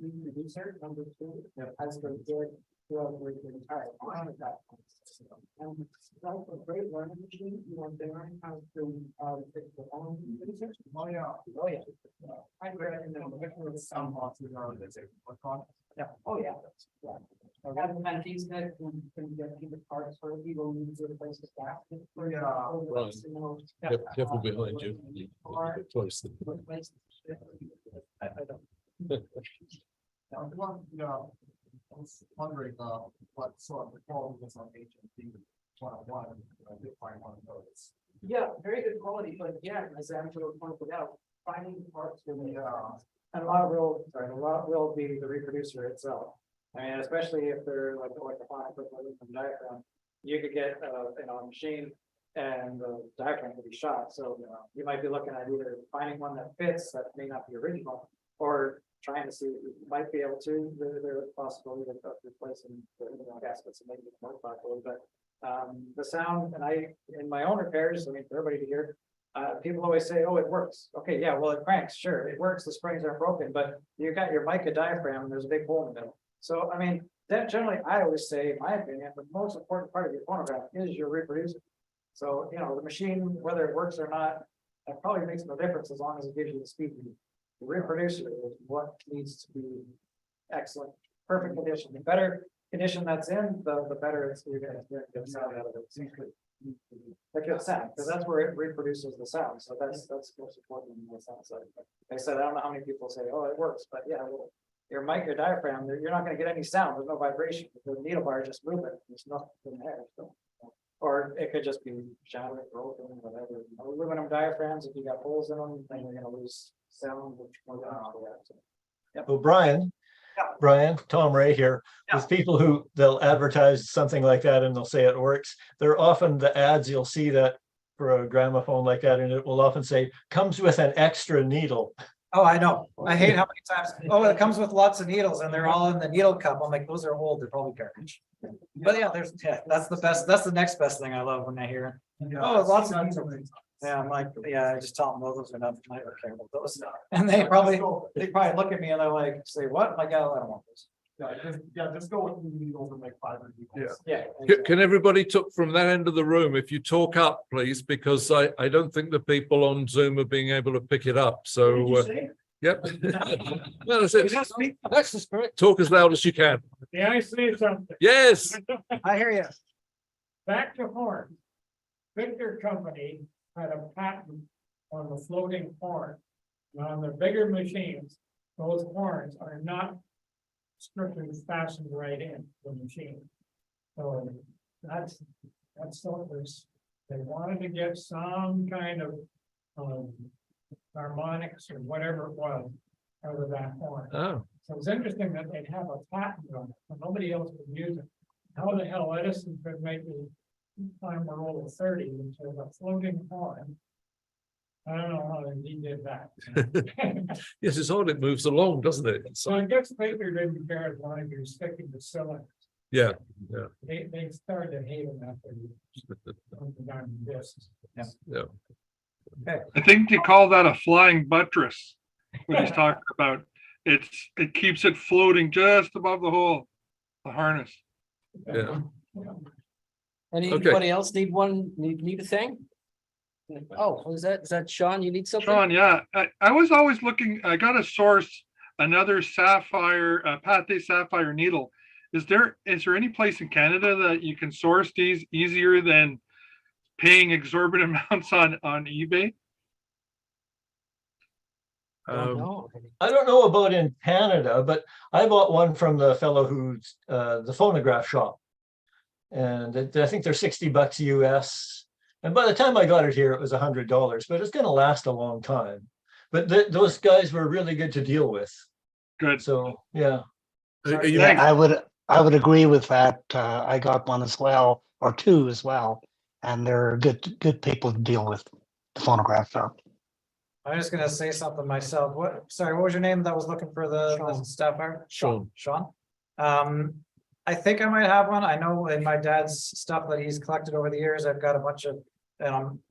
S3: reproducer, number 2, as they did throughout the entire line at that point. And that's a great learning machine, you want to learn how to fix the own reproducers.
S13: Oh, yeah.
S3: Oh, yeah. I recommend
S13: Some boxes are, they say, what kind?
S3: yeah, oh, yeah. Yeah. And these guys can get you the parts for people who need to replace the gasket.
S13: Yeah.
S1: Right. Careful behind you. You get close.
S3: Replace.
S2: I don't.
S13: I was wondering, what sort of the quality was on HMD 101, I did find one of those.
S3: Yeah, very good quality, but yeah, as Angelo pointed out, finding parts for the,
S2: And a lot will be the reproducer itself. I mean, especially if they're like a phonic from diaphragm, you could get, a machine and the diaphragm could be shot. So you might be looking at either finding one that fits that may not be original, or trying to see if we might be able to, there's a possibility of replacing the gaskets and making it more popular, but the sound, and in my own repairs, I mean, for everybody to hear, people always say, oh, it works. Okay, yeah, well, it cranks, sure, it works, the springs aren't broken, but you got your mica diaphragm and there's a big hole in the middle. So, I mean, that generally, I always say, in my opinion, the most important part of your phonograph is your reproducer. So, you know, the machine, whether it works or not, that probably makes no difference as long as it gives you the speed. The reproducer is what needs to be excellent, perfect condition. The better condition that's in, the better it's you're gonna get sound out of it. Like your sound, because that's where it reproduces the sound. So that's most important in the sound side. Like I said, I don't know how many people say, oh, it works, but yeah, well, your mic, your diaphragm, you're not going to get any sound. There's no vibration. The needle bar is just moving. There's nothing there. So, or it could just be shattered, broken, whatever. Aluminum diaphragms, if you got holes in them, then you're going to lose sound, which more than that. Yep.
S9: Well, Brian, Tom Ray here, with people who they'll advertise something like that and they'll say it works. They're often the ads you'll see that for a gramophone like that, and it will often say comes with an extra needle.
S2: Oh, I know. I hate how many times, oh, it comes with lots of needles and they're all in the needle cup. I'm like, those are old, they're probably garbage. But yeah, that's the best, that's the next best thing I love when I hear, oh, lots of needles. Yeah, I'm like, yeah, I just tell them those are nothing. I don't care about those. And they probably look at me and they're like, say what? I'm like, oh, I don't want those.
S13: Just go with the needles and make 500 needles.
S2: Yeah.
S1: Can everybody talk from that end of the room? If you talk up, please, because I don't think the people on Zoom are being able to pick it up. So, yep. Well, that's it. That's the spirit. Talk as loud as you can.
S11: May I say something?
S1: Yes.
S2: I hear you.
S11: Back to horn. Victor Company had a patent on the floating horn. And on the bigger machines, those horns are not strictly fastened right in the machine. So that's so they wanted to get some kind of harmonics or whatever it was out of that horn.
S1: Oh.
S11: So it's interesting that they'd have a patent on it, but nobody else would use it. How the hell Edison could make the time we're over 30 into a floating horn? I don't know how he did that.
S1: Yes, it's odd. It moves along, doesn't it?
S11: So I guess Victor didn't care as long as you're sticking to cylinders.
S1: Yeah.
S11: They started to hate him after discs.
S1: Yeah.
S2: Okay.
S5: I think they call that a flying buttress. What he's talking about. It keeps it floating just above the hole, the harness.
S1: Yeah.
S3: Anybody else need one, need a thing? Oh, is that Sean? You need something?
S5: Sean, yeah, I was always looking, I got to source another sapphire, Pate sapphire needle. Is there any place in Canada that you can source these easier than paying exorbitant amounts on eBay?
S9: I don't know about in Canada, but I bought one from the fellow who's the phonograph shop. And I think they're $60 US. And by the time I got it here, it was $100, but it's going to last a long time. But those guys were really good to deal with.
S5: Good.
S9: So, yeah.
S6: I would agree with that. I got one as well, or two as well, and they're good people to deal with. The phonograph shop.
S2: I'm just gonna say something myself. What was your name that was looking for the staff hire?
S1: Sean.
S2: I think I might have one. I know in my dad's stuff that he's collected over the years, I've got a bunch of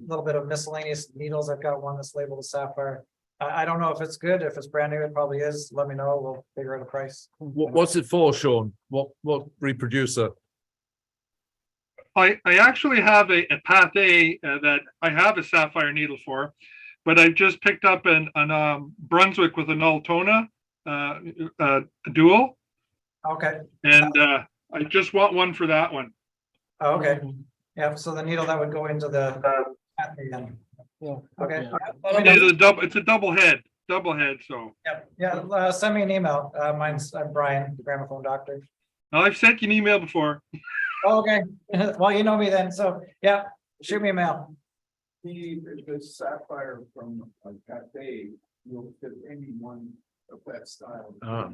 S2: little bit of miscellaneous needles. I've got one that's labeled a sapphire. I don't know if it's good. If it's brand new, it probably is. Let me know. We'll figure out a price.
S1: What's it for, Sean? What reproducer?
S5: I actually have a Pate that I have a sapphire needle for, but I just picked up an Brunswick with an Altona dual.
S2: Okay.
S5: And I just want one for that one.
S2: Oh, okay. Yeah. So the needle that would go into the.
S3: Yeah.
S2: Okay.
S5: It's a double head. So.
S2: Yeah. Send me an email. I'm Brian, the gramophone doctor.
S5: Well, I've sent you an email before.
S2: Oh, okay. Well, you know me then. So yeah, shoot me a mail.
S4: The sapphire from Cathay will fit anyone of that style.
S1: Yeah.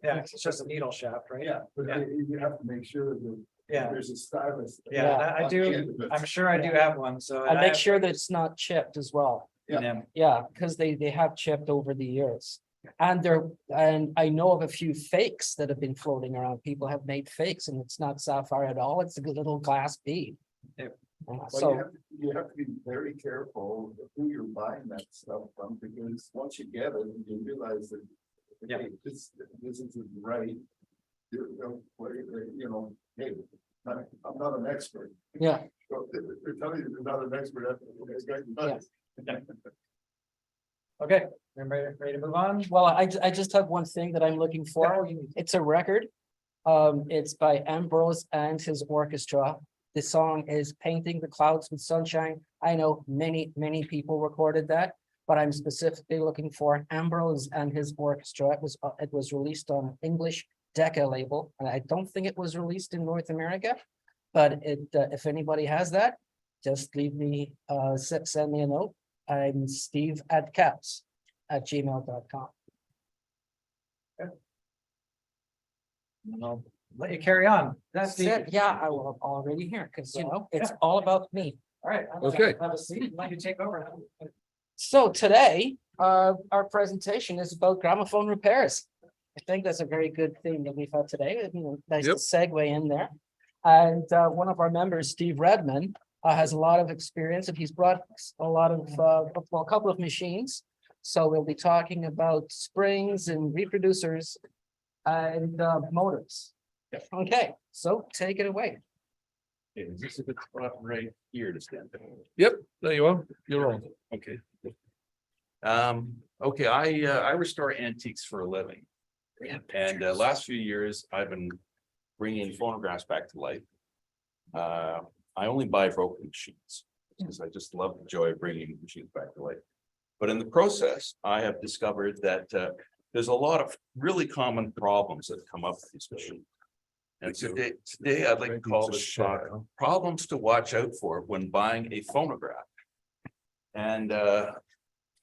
S2: Yeah, it's just a needle shaft, right?
S4: Yeah, but you have to make sure that there's a stylus.
S2: Yeah, I do. I'm sure I do have one. So
S3: And make sure that it's not chipped as well.
S2: in them.
S3: Yeah, because they have chipped over the years. And I know of a few fakes that have been floating around. People have made fakes and it's not sapphire at all. It's a good little glass bead.
S2: Yep.
S4: But
S3: So,
S4: you have to be very careful of who you're buying that stuff from, because once you get it, you realize that.
S2: Yeah.
S4: Hey, this isn't right. You know, hey, I'm not an expert.
S3: yeah,
S4: So if they're telling you they're not an expert, it's going to.
S2: Okay, everybody ready to move on?
S3: well, I just have one thing that I'm looking for. It's a record. It's by Ambrose and his orchestra. The song is Painting the Clouds with Sunshine. I know many people recorded that, but I'm specifically looking for Ambrose and his orchestra. It was released on English Decca label, and I don't think it was released in North America. But if anybody has that, just leave me, send me a note. I'm steve@caps@gmail.com.
S2: I'll let you carry on.
S3: That's
S2: Steve.
S3: it. Yeah, I will already here, because it's all about me.
S2: All right.
S1: Okay.
S2: Have a seat. Let you take over.
S3: So today, our presentation is about gramophone repairs. I think that's a very good theme that we've had today. Nice
S1: Yep.
S3: segue in there. And one of our members, Steve Redman, has a lot of experience, and he's brought a lot of, a couple of machines. So we'll be talking about springs and reproducers and motors. Okay, so take it away.
S12: Is this a good spot right here to stand?
S1: Yep, there you are. You're on.
S12: Okay. Okay, I restore antiques for a living. And last few years, I've been bringing phonographs back to life. I only buy broken machines because I just love the joy of bringing machines back to life. But in the process, I have discovered that there's a lot of really common problems that come up with these machines. And today I'd like to call this problems to watch out for when buying a phonograph. And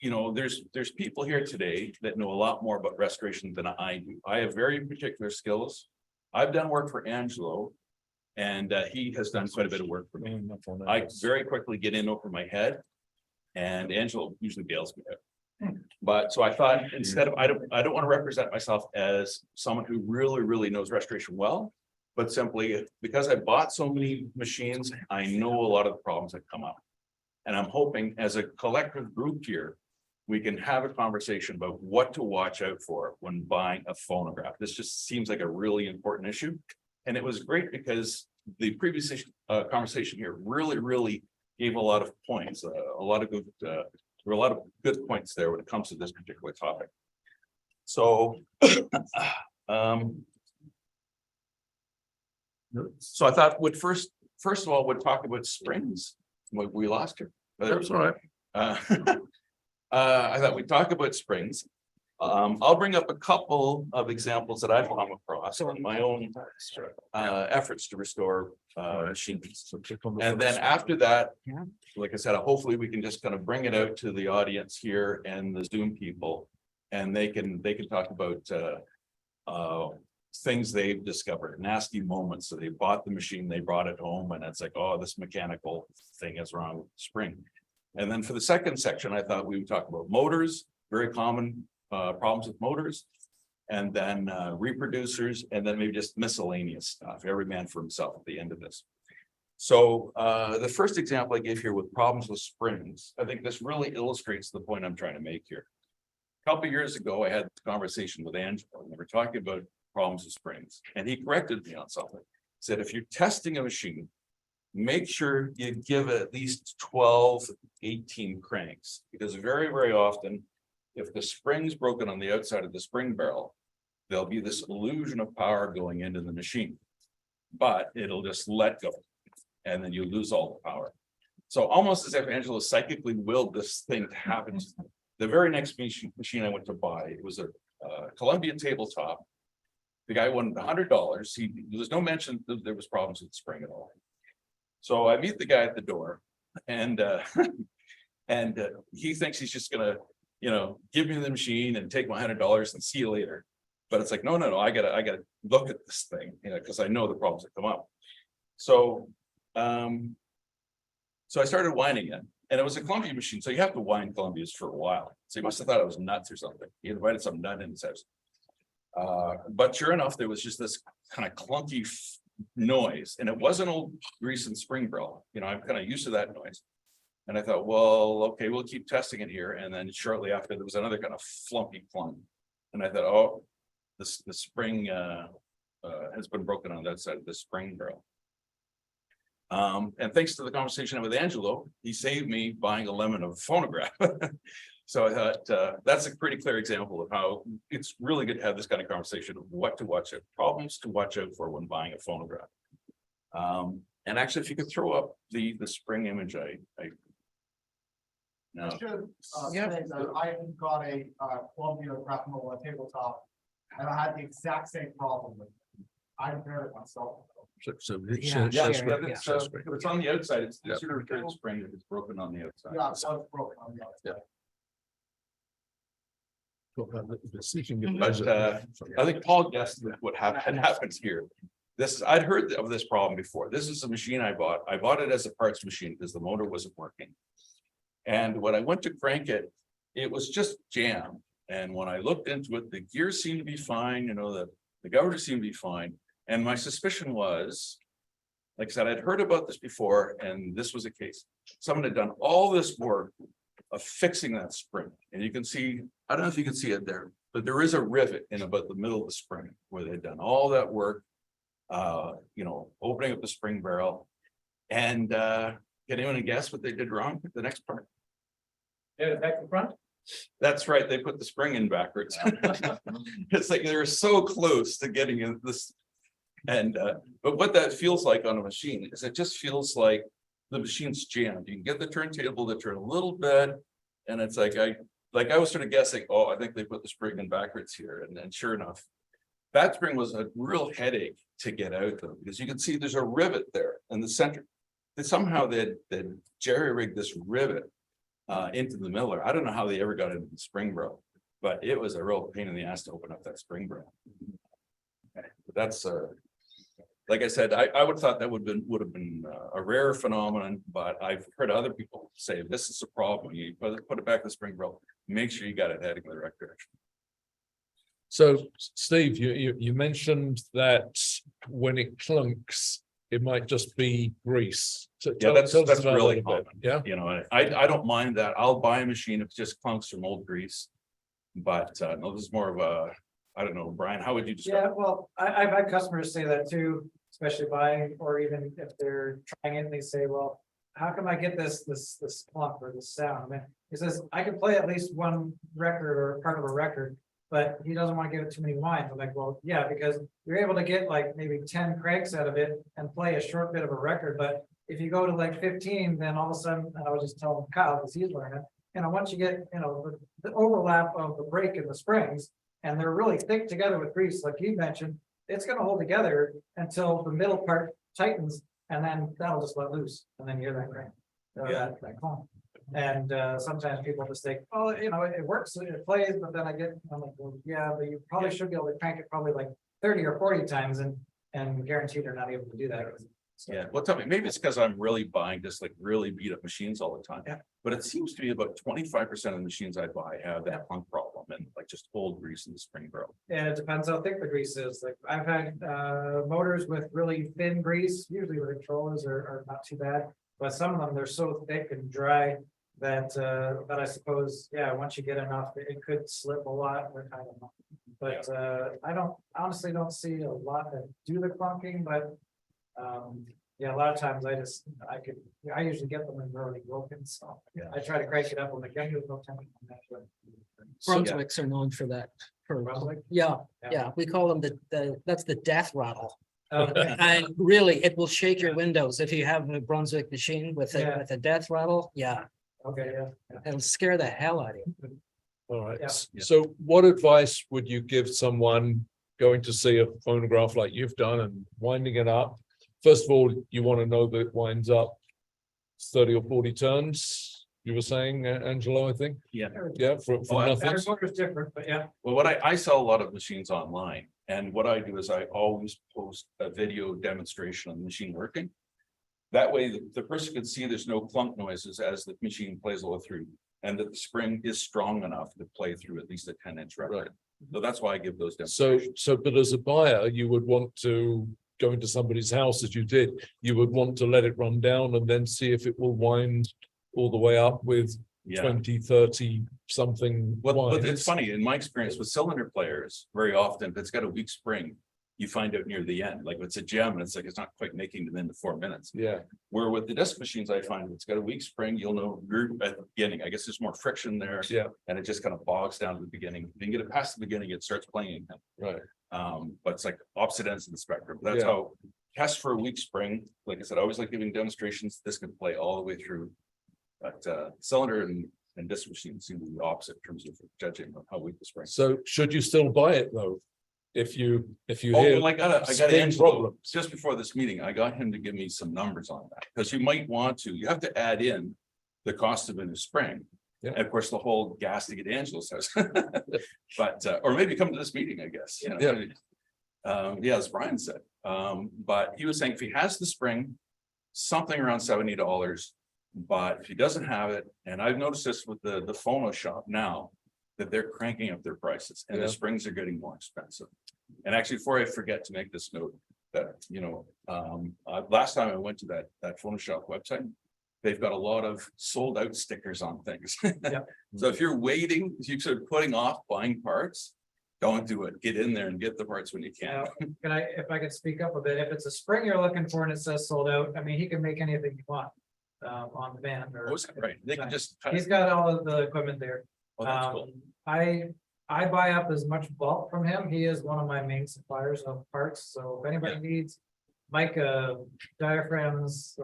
S12: you know, there's people here today that know a lot more about restoration than I do. I have very particular skills. I've done work for Angelo, and he has done quite a bit of work for me. I very quickly get in over my head, and Angelo usually bails me out. But so I thought, instead of, I don't want to represent myself as someone who really knows restoration well, but simply because I bought so many machines, I know a lot of the problems that come up. And I'm hoping as a collective group here, we can have a conversation about what to watch out for when buying a phonograph. This just seems like a really important issue. And it was great because the previous conversation here really gave a lot of points, a lot of good, there were a lot of good points there when it comes to this particular topic. So, so I thought would first of all, would talk about springs. We lost her.
S1: That's all right.
S12: I thought we'd talk about springs. I'll bring up a couple of examples that I've come across in my own efforts to restore machines. And then after that, like I said, hopefully we can just kind of bring it out to the audience here and the Zoom people, and they can talk about things they've discovered, nasty moments. So they bought the machine, they brought it home, and it's like, oh, this mechanical thing is wrong with the spring. And then for the second section, I thought we would talk about motors, very common problems with motors, and then reproducers, and then maybe just miscellaneous stuff, every man for himself at the end of this. So the first example I gave here with problems with springs, I think this really illustrates the point I'm trying to make here. A couple of years ago, I had a conversation with Angelo, and we were talking about problems with springs, and he corrected me on something. He said, if you're testing a machine, make sure you give it at least 12, 18 cranks, because very often, if the spring's broken on the outside of the spring barrel, there'll be this illusion of power going into the machine, but it'll just let go, and then you lose all the power. So almost as if Angelo psychically willed this thing to happen. The very next machine I went to buy, it was a Columbia tabletop. The guy wanted $100. There was no mention that there was problems with the spring at all. So I meet the guy at the door, and he thinks he's just gonna, give me the machine and take my $100 and see you later. But it's like, no, I gotta look at this thing, because I know the problems that come up. So, so I started whining him, And it was a Columbia machine, so you have to wind Columbias for a while. So he must have thought I was nuts or something. He invited some nut in his house. But sure enough, there was just this kind of clunky noise, and it was an old grease and spring barrel. You know, I'm kind of used to that noise. And I thought, well, okay, we'll keep testing it here. And then shortly after, there was another kind of flumpy clunk. And I thought, oh, the spring has been broken on that side of the spring barrel. And thanks to the conversation with Angelo, he saved me buying a lemon of phonograph. So I thought that's a pretty clear example of how it's really good to have this kind of conversation of what to watch out, problems to watch out for when buying a phonograph. And actually, if you could throw up the spring image, no.
S13: I got a Columbia graphical tabletop, and I had the exact same problem with it. I repaired it myself.
S12: It's on the outside. It's sort of return spring if it's broken on the outside.
S13: Yeah, it was broken on the outside.
S12: But I think Paul guessed what had happened here. I'd heard of this problem before. This is a machine I bought. I bought it as a parts machine because the motor wasn't working. And when I went to crank it, it was just jammed. And when I looked into it, the gears seemed to be fine, you know, the governor seemed to be fine. And my suspicion was, like I said, I'd heard about this before, and this was a case. Someone had done all this work of fixing that spring. And you can see, I don't know if you can see it there, but there is a rivet in about the middle of the spring where they'd done all that work, you know, opening up the spring barrel. And can anyone guess what they did wrong with the next part?
S2: Yeah, back to front.
S12: That's right. They put the spring in backwards. It's like they were so close to getting in this. And but what that feels like on a machine is it just feels like the machine's jammed. You can get the turntable to turn a little bit, and it's like I was sort of guessing, oh, I think they put the spring in backwards here. And then sure enough, that spring was a real headache to get out though, because you can see there's a rivet there in the center. That somehow they jerry-rigged this rivet into the miller. I don't know how they ever got into the spring barrel, but it was a real pain in the ass to open up that spring barrel. Okay, but that's like I said, I would have thought that would have been a rare phenomenon, but I've heard other people say this is a problem. You put it back in the spring barrel, make sure you got it heading in the right direction.
S1: So, Steve, you mentioned that when it clunks, it might just be grease. So
S12: Yeah, that's really common.
S1: Yeah.
S12: You know, I don't mind that. I'll buy a machine if it just clunks from old grease. But no, this is more of a, I don't know, Brian, how would you describe
S2: Yeah, well, I've had customers say that too, especially buying, or even if they're trying it, and they say, well, how come I get this clump or this sound? I mean, he says, I can play at least one record or part of a record, but he doesn't want to give it too many winds. I'm like, well, yeah, because you're able to get like maybe 10 cranks out of it and play a short bit of a record. But if you go to like 15, then all of a sudden, and I was just telling Kyle, because he's learning, you know, once you get, you know, the overlap of the brake and the springs, and they're really thick together with grease, like you mentioned, it's going to hold together until the middle part tightens, and then that'll just let loose, and then you hear that crank. That clunk. And sometimes people just think, oh, you know, it works, it plays, but then I'm like, well, yeah, but you probably should be able to crank it probably like 30 or 40 times and guaranteed they're not able to do that.
S12: Yeah, well, tell me, maybe it's because I'm really buying just like really beat up machines all the time.
S2: Yeah.
S12: But it seems to be about 25% of the machines I buy have that clunk problem and like just old grease in the spring barrel.
S2: And it depends how thick the grease is. Like I've had motors with really thin grease, usually the controllers are not too bad, but some of them, they're so thick and dry that I suppose, yeah, once you get enough, it could slip a lot. I don't know. But I honestly don't see a lot that do the clunking, but yeah, a lot of times I usually get them when they're already broken, so I try to crank it up when the chemical no time.
S3: Brunswicks are known for that.
S2: Brunswick?
S3: Yeah, we call them that's the death rattle. And really, it will shake your windows if you have a Brunswick machine with a death rattle. Yeah.
S2: Okay, yeah.
S3: It'll scare the hell out of you.
S1: All right.
S2: Yeah.
S1: So what advice would you give someone going to see a phonograph like you've done and winding it up? First of all, you want to know that it winds up 30 or 40 turns. You were saying, Angelo, I think.
S12: Yeah.
S1: Yeah. For nothing.
S2: Every motor is different, but yeah.
S12: Well, what I sell a lot of machines online, and what I do is I always post a video demonstration of the machine working. That way, the person can see there's no clunk noises as the machine plays all the way through, and that the spring is strong enough to play through at least a 10-inch record. So that's why I give those demonstrations.
S1: So, but as a buyer, you would want to go into somebody's house as you did, you would want to let it run down and then see if it will wind all the way up with
S12: Yeah.
S1: 20, 30 something.
S12: Well, but
S1: winds.
S12: it's funny, in my experience with cylinder players, very often, if it's got a weak spring, you find out near the end, like if it's a gem and it's like, it's not quite making them into 4 minutes.
S1: Yeah,
S12: Where with the disc machines, I find if it's got a weak spring, you'll know at the beginning. I guess there's more friction there.
S1: yeah,
S12: And it just kind of bogs down to the beginning. If you can get it past the beginning, it starts playing again.
S1: right.
S12: But it's like opposite ends of the spectrum. That's
S1: Yeah.
S12: how test for a weak spring. Like I said, I always like giving demonstrations. This can play all the way through. But cylinder and disc machines seem to be the opposite in terms of judging how weak the spring.
S1: So should you still buy it though? If you
S12: Oh,
S1: hear
S12: well, I got
S1: spin
S12: Angelo,
S1: problems.
S12: just before this meeting, I got him to give me some numbers on that, because you might want to, you have to add in the cost of a new spring.
S1: Yeah.
S12: And of course, the whole gas to get Angelo's house. But, or maybe come to this meeting, I guess, you know. Yeah, as Brian said, but he was saying if he has the spring, something around $70. But if he doesn't have it, and I've noticed this with the phono shop now, that they're cranking up their prices and
S1: Yeah.
S12: the springs are getting more expensive. And actually, before I forget to make this note, that, you know, last time I went to that phono shop website, they've got a lot of sold out stickers on things. So if you're waiting, if you're sort of putting off buying parts, don't do it. Get in there and get the parts when you can.
S2: Can I, if I could speak up a bit, if it's a spring you're looking for and it says sold out, I mean, he can make anything you want. On the band or.
S12: Oh, is that right? They can just.
S2: He's got all of the equipment there.
S12: Oh, that's cool.
S2: I buy up as much bulk from him. He is one of my main suppliers of parts, so if anybody needs. Mica, diaphragms,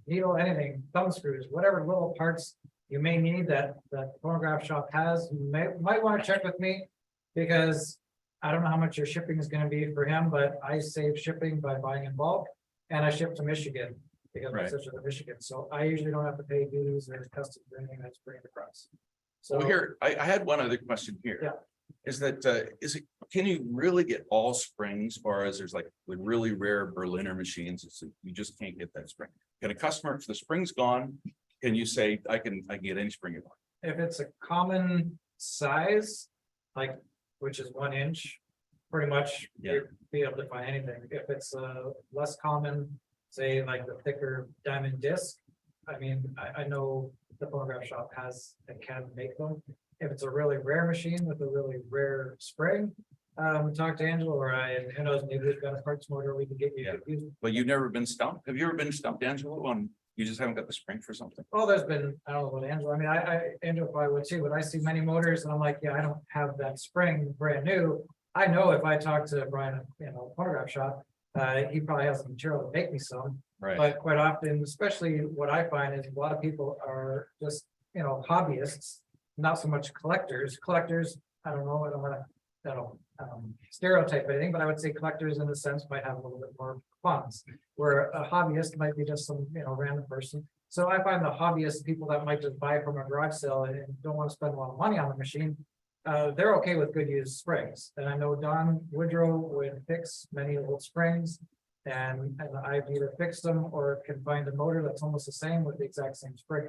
S2: needle, anything, thumb screws, whatever little parts you may need that phonograph shop has, you might want to check with me. Because I don't know how much your shipping is gonna be for him, but I save shipping by buying in bulk. And I ship to Michigan, because I'm
S12: Right.
S2: such a Michigan, so I usually don't have to pay duties or customs or anything that's bringing across. So
S12: Well, here, I had one other question here.
S2: Yeah.
S12: Is that, can you really get all springs, or is there's like the really rare Berliner machines, it's, you just can't get that spring? Can a customer, if the spring's gone, can you say, I can get any spring you want?
S2: if it's a common size, like, which is 1 inch, pretty much
S12: Yeah.
S2: you'd be able to find anything. If it's less common, say like the thicker diamond disc, I mean, I know the phonograph shop can make them. If it's a really rare machine with a really rare spring, talk to Angela or I, and who knows, maybe we've got a parts motor we can get you.
S12: Yeah. But you've never been stumped? Have you ever been stumped, Angelo, on, you just haven't got the spring for something?
S2: Oh, there's been, I don't know about Angela, I mean, Angela probably would too, but I see many motors and I'm like, yeah, I don't have that spring brand new. I know if I talk to Brian, phonograph shop, he probably has the material to make me some.
S12: Right.
S2: But quite often, especially what I find is a lot of people are just, hobbyists, not so much collectors. Collectors, I don't know, I don't want to, stereotype anything, but I would say collectors in a sense might have a little bit more funds. Where a hobbyist might be just some, random person. So I find the hobbyist people that might just buy from a garage sale and don't want to spend a lot of money on the machine. They're okay with good used springs. And I know Don Woodrow would fix many old springs. And I've either fixed them or can find a motor that's almost the same with the exact same spring.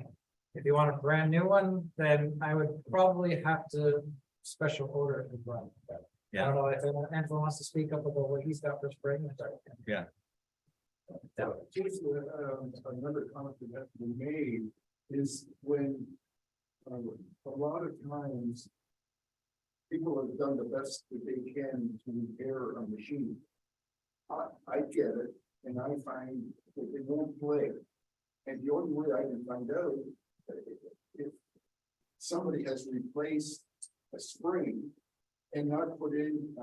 S2: If you want a brand new one, then I would probably have to special order it as well. I don't know if Angela wants to speak up about what he's got for spring.
S12: Yeah.
S4: Just another comment that has to be made is when a lot of times people have done the best that they can to repair a machine. I get it, and I find that they won't play. And the only way I can find out if somebody has replaced a spring and not put in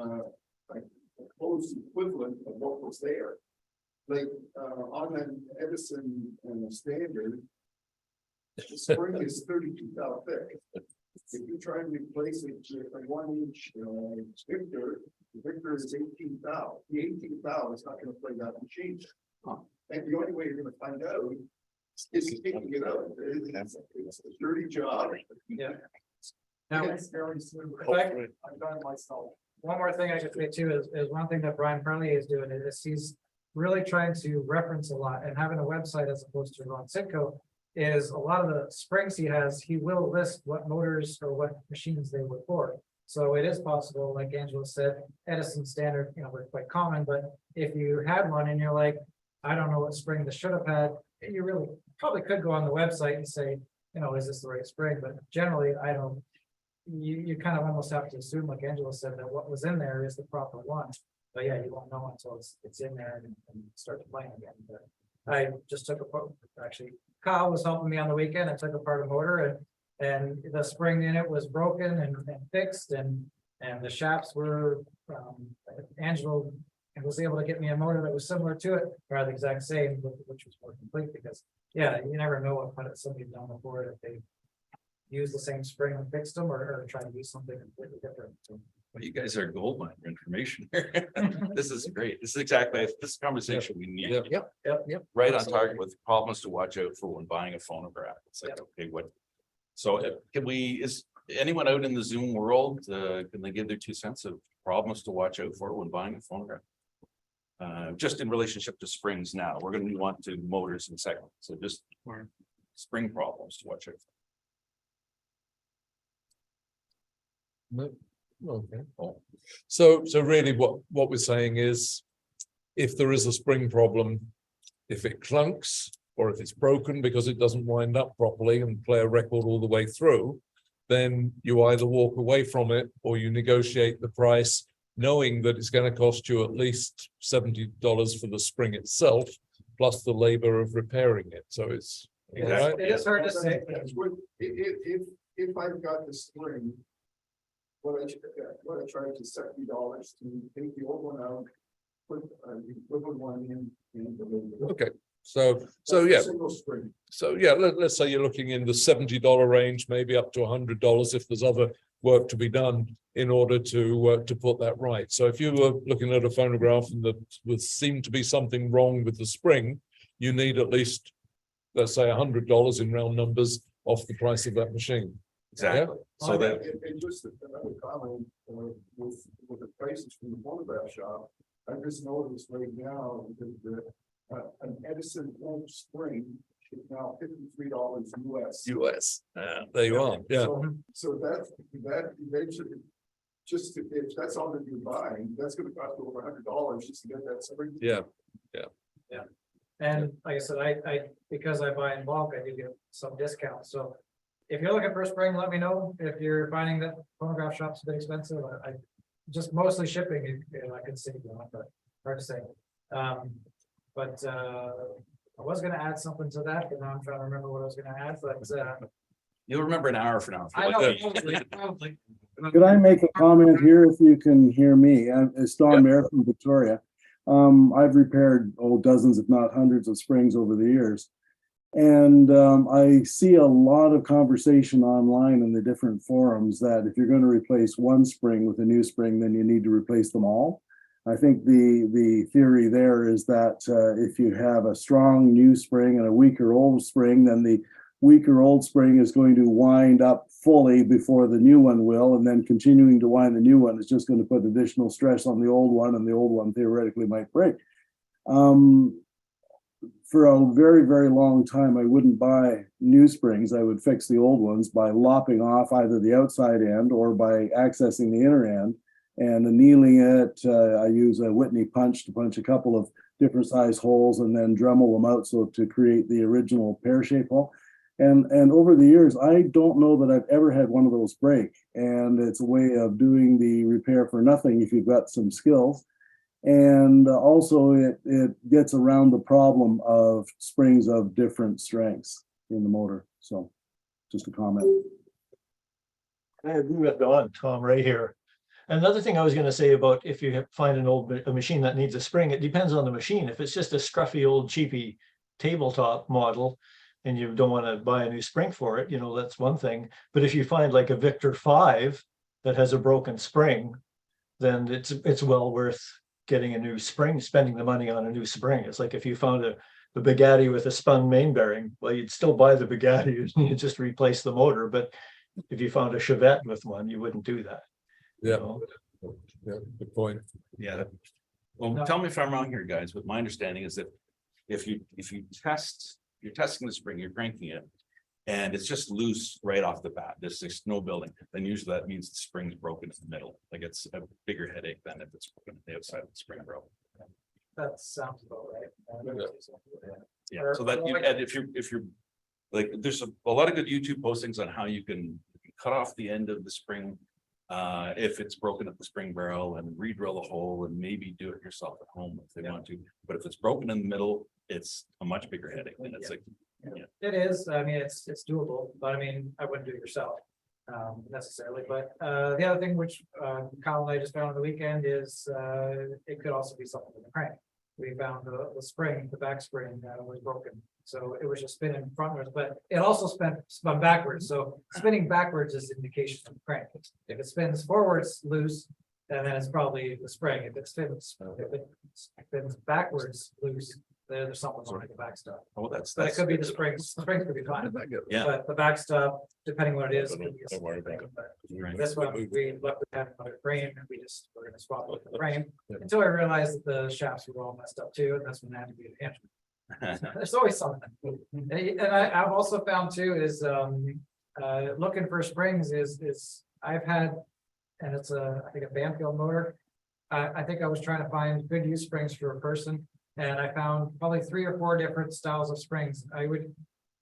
S4: like a close equivalent of what was there. Like on an Edison standard, the spring is 32 thou thick. If you try and replace it with a 1 inch Victor, the Victor is 18 thou. The 18 thou is not going to play that machine. And the only way you're going to find out is taking it out. It's a dirty job.
S2: Yeah. Now,
S13: It's very soon.
S2: Hopefully.
S13: I've done it myself.
S2: one more thing I could say too is one thing that Brian Perley is doing is he's really trying to reference a lot and having a website as opposed to Ron Sitko is a lot of the springs he has, he will list what motors or what machines they were for. So it is possible, like Angela said, Edison standard, we're quite common, but if you had one and you're like, I don't know what spring this should have had, you really probably could go on the website and say, is this the right spring? But generally, I don't, you kind of almost have to assume, like Angela said, that what was in there is the proper one. But yeah, you won't know until it's in there and start playing again. But I just took actually, Kyle was helping me on the weekend. I took apart a motor and the spring in it was broken and fixed and the shafts were, Angela was able to get me a motor that was similar to it, or the exact same, which was more complete because, yeah, you never know what somebody's done before if they use the same spring and fixed them or try to use something completely different. So,
S12: Well, you guys are a gold mine for information here. This is great. This is exactly this conversation we need.
S2: Yep.
S12: Right on target with problems to watch out for when buying a phonograph. It's like, okay, what? So is anyone out in the Zoom world, can they give their 2 cents of problems to watch out for when buying a phonograph? Just in relationship to springs now, we're going to move on to motors in a second. So just spring problems to watch out for.
S1: Okay. So really what we're saying is if there is a spring problem, if it clunks or if it's broken because it doesn't wind up properly and play a record all the way through, then you either walk away from it or you negotiate the price knowing that it's going to cost you at least $70 for the spring itself, plus the labor of repairing it. So it's
S2: it is hard to say.
S4: If I've got the spring, what I charge is $70 to take the old one out, put the equivalent one in the
S1: okay. So yeah.
S4: Single spring.
S1: So yeah, let's say you're looking in the $70 range, maybe up to $100 if there's other work to be done in order to put that right. So if you were looking at a phonograph and there would seem to be something wrong with the spring, you need at least, let's say, $100 in round numbers off the price of that machine.
S12: Exactly.
S1: Yeah?
S12: So that
S4: And just another comment with the prices from the phonograph shop, I just noticed right now that an Edison home spring is now $53 US.
S1: US. There you are. Yeah.
S4: So that eventually, if that's all that you're buying, that's going to cost over $100 just to get that spring.
S1: Yeah.
S2: And like I said, I because I buy in bulk, I do get some discounts. So if you're looking for a spring, let me know. If you're finding that phonograph shop's a bit expensive, I just mostly shipping, I could see, but hard to say. But I was gonna add something to that, but now I'm trying to remember what I was gonna add, but
S12: you'll remember an hour from now.
S2: I know. Probably.
S8: Could I make a comment here if you can hear me? It's Don Mayer from Victoria. I've repaired dozens, if not hundreds of springs over the years. And I see a lot of conversation online in the different forums that if you're going to replace one spring with a new spring, then you need to replace them all. I think the theory there is that if you have a strong new spring and a weaker old spring, then the weaker old spring is going to wind up fully before the new one will, and then continuing to wind the new one is just going to put additional stress on the old one, and the old one theoretically might break. For a very, very long time, I wouldn't buy new springs. I would fix the old ones by lopping off either the outside end or by accessing the inner end and annealing it. I use a Whitney punch to punch a couple of different size holes and then Dremel them out so to create the original pear-shaped hole. And over the years, I don't know that I've ever had one of those break. And it's a way of doing the repair for nothing if you've got some skills. And also it gets around the problem of springs of different strengths in the motor. So just a comment.
S9: I agree with Don, Tom, right here. Another thing I was going to say about if you find a machine that needs a spring, it depends on the machine. If it's just a scruffy old cheapy tabletop model and you don't want to buy a new spring for it, that's one thing. But if you find like a Victor 5 that has a broken spring, then it's well worth getting a new spring, spending the money on a new spring. It's like if you found a Bugatti with a spun main bearing, well, you'd still buy the Bugatti, you just replace the motor. But if you found a Chevette with one, you wouldn't do that.
S1: Yeah, yeah, good point.
S12: Yeah. Well,
S2: No.
S12: tell me if I'm wrong here, guys, but my understanding is that if you're testing the spring, you're cranking it. And it's just loose right off the bat, there's no building, then usually that means the spring's broken in the middle, like it's a bigger headache than if it's broken on the outside of the spring broke.
S2: That sounds about right.
S12: Yeah, so that, and if you're, like, there's a lot of good YouTube postings on how you can cut off the end of the spring. If it's broken at the spring barrel and re-drill a hole and maybe do it yourself at home if they want to. But if it's broken in the middle, it's a much bigger headache and it's like. Yeah.
S2: It is, I mean, it's doable, but I mean, I wouldn't do it yourself. Necessarily, but the other thing which Kyle and I just found on the weekend is it could also be something with the crank. We found the spring, the back spring was broken, so it was just spinning frontwards, but it also spun backwards. So spinning backwards is indication of the crank. If it spins forwards loose, then it's probably the spring. If it spins backwards loose, there's something wrong with the backstop.
S12: Oh, that's.
S2: But it could be the springs. The springs could be fine.
S12: Yeah.
S2: But the backstop, depending what it is.
S1: Don't worry about it.
S12: Right.
S2: This one, we left it have another frame and we're gonna swap out the frame until I realized that the shafts were all messed up too, and that's when I had to be an engine. There's always something. And I've also found too is looking for springs is I've had, and it's I think a Banfield motor. I think I was trying to find good use springs for a person. And I found probably 3 or 4 different styles of springs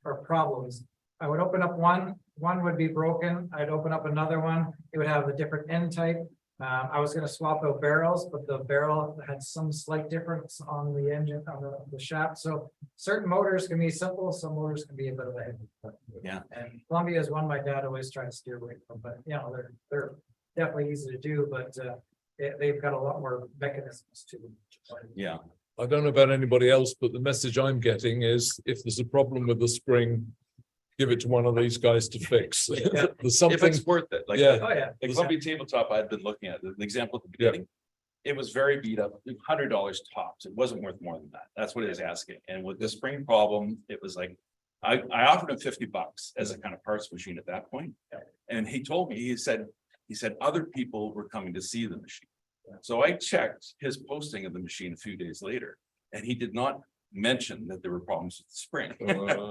S2: or problems. I would open up one would be broken. I'd open up another one. It would have a different end type. I was going to swap out barrels, but the barrel had some slight difference on the engine, on the shaft. So certain motors can be simple, some motors can be a bit of a heavy.
S12: Yeah.
S2: And Columbia is one my dad always tried to steer away from, but you know, they're definitely easy to do, but they've got a lot more mechanisms to them.
S12: Yeah.
S1: I don't know about anybody else, but the message I'm getting is if there's a problem with the spring, give it to one of these guys to fix.
S2: Yeah.
S1: There's
S12: If
S1: something,
S12: it's worth it, like.
S1: Yeah.
S2: Oh, yeah.
S12: The Columbia tabletop I'd been looking at, the example at the beginning. It was very beat up, $100 tops. It wasn't worth more than that. That's what he was asking. And with the spring problem, it was like, I offered him $50 as a kind of parts machine at that point. And he told me, he said other people were coming to see the machine. So I checked his posting of the machine a few days later, and he did not mention that there were problems with the spring.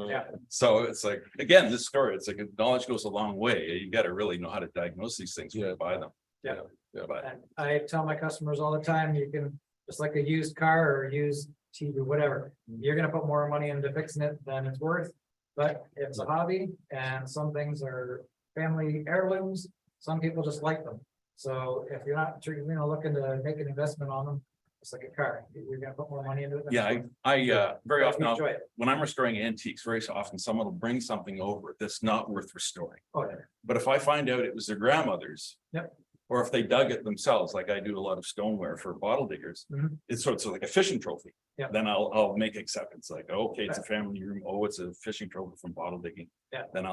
S2: Yeah.
S12: So it's like, again, this story, it's like knowledge goes a long way. You got to really know how to diagnose these things when you buy them.
S2: Yeah.
S12: But
S2: And I tell my customers all the time, you can, just like a used car or a used TV, whatever, you're gonna put more money into fixing it than it's worth. But it's a hobby and some things are family heirlooms. Some people just like them. So if you're not, looking to make an investment on them, it's like a car. You're gonna put more money into it. than
S12: yeah,
S2: it's worth.
S12: I very
S2: But
S12: often,
S2: you enjoy it.
S12: when I'm restoring antiques, very often someone will bring something over that's not worth restoring.
S2: Oh, yeah.
S12: But if I find out it was their grandmother's.
S2: Yep.
S12: Or if they dug it themselves, like I do a lot of stoneware for bottle diggers,
S2: Mhm.
S12: it's sort of like a fishing trophy.
S2: Yep.
S12: Then I'll make acceptance, like, okay, it's a family room, oh, it's a fishing trophy from bottle digging.
S2: Yeah.
S12: Then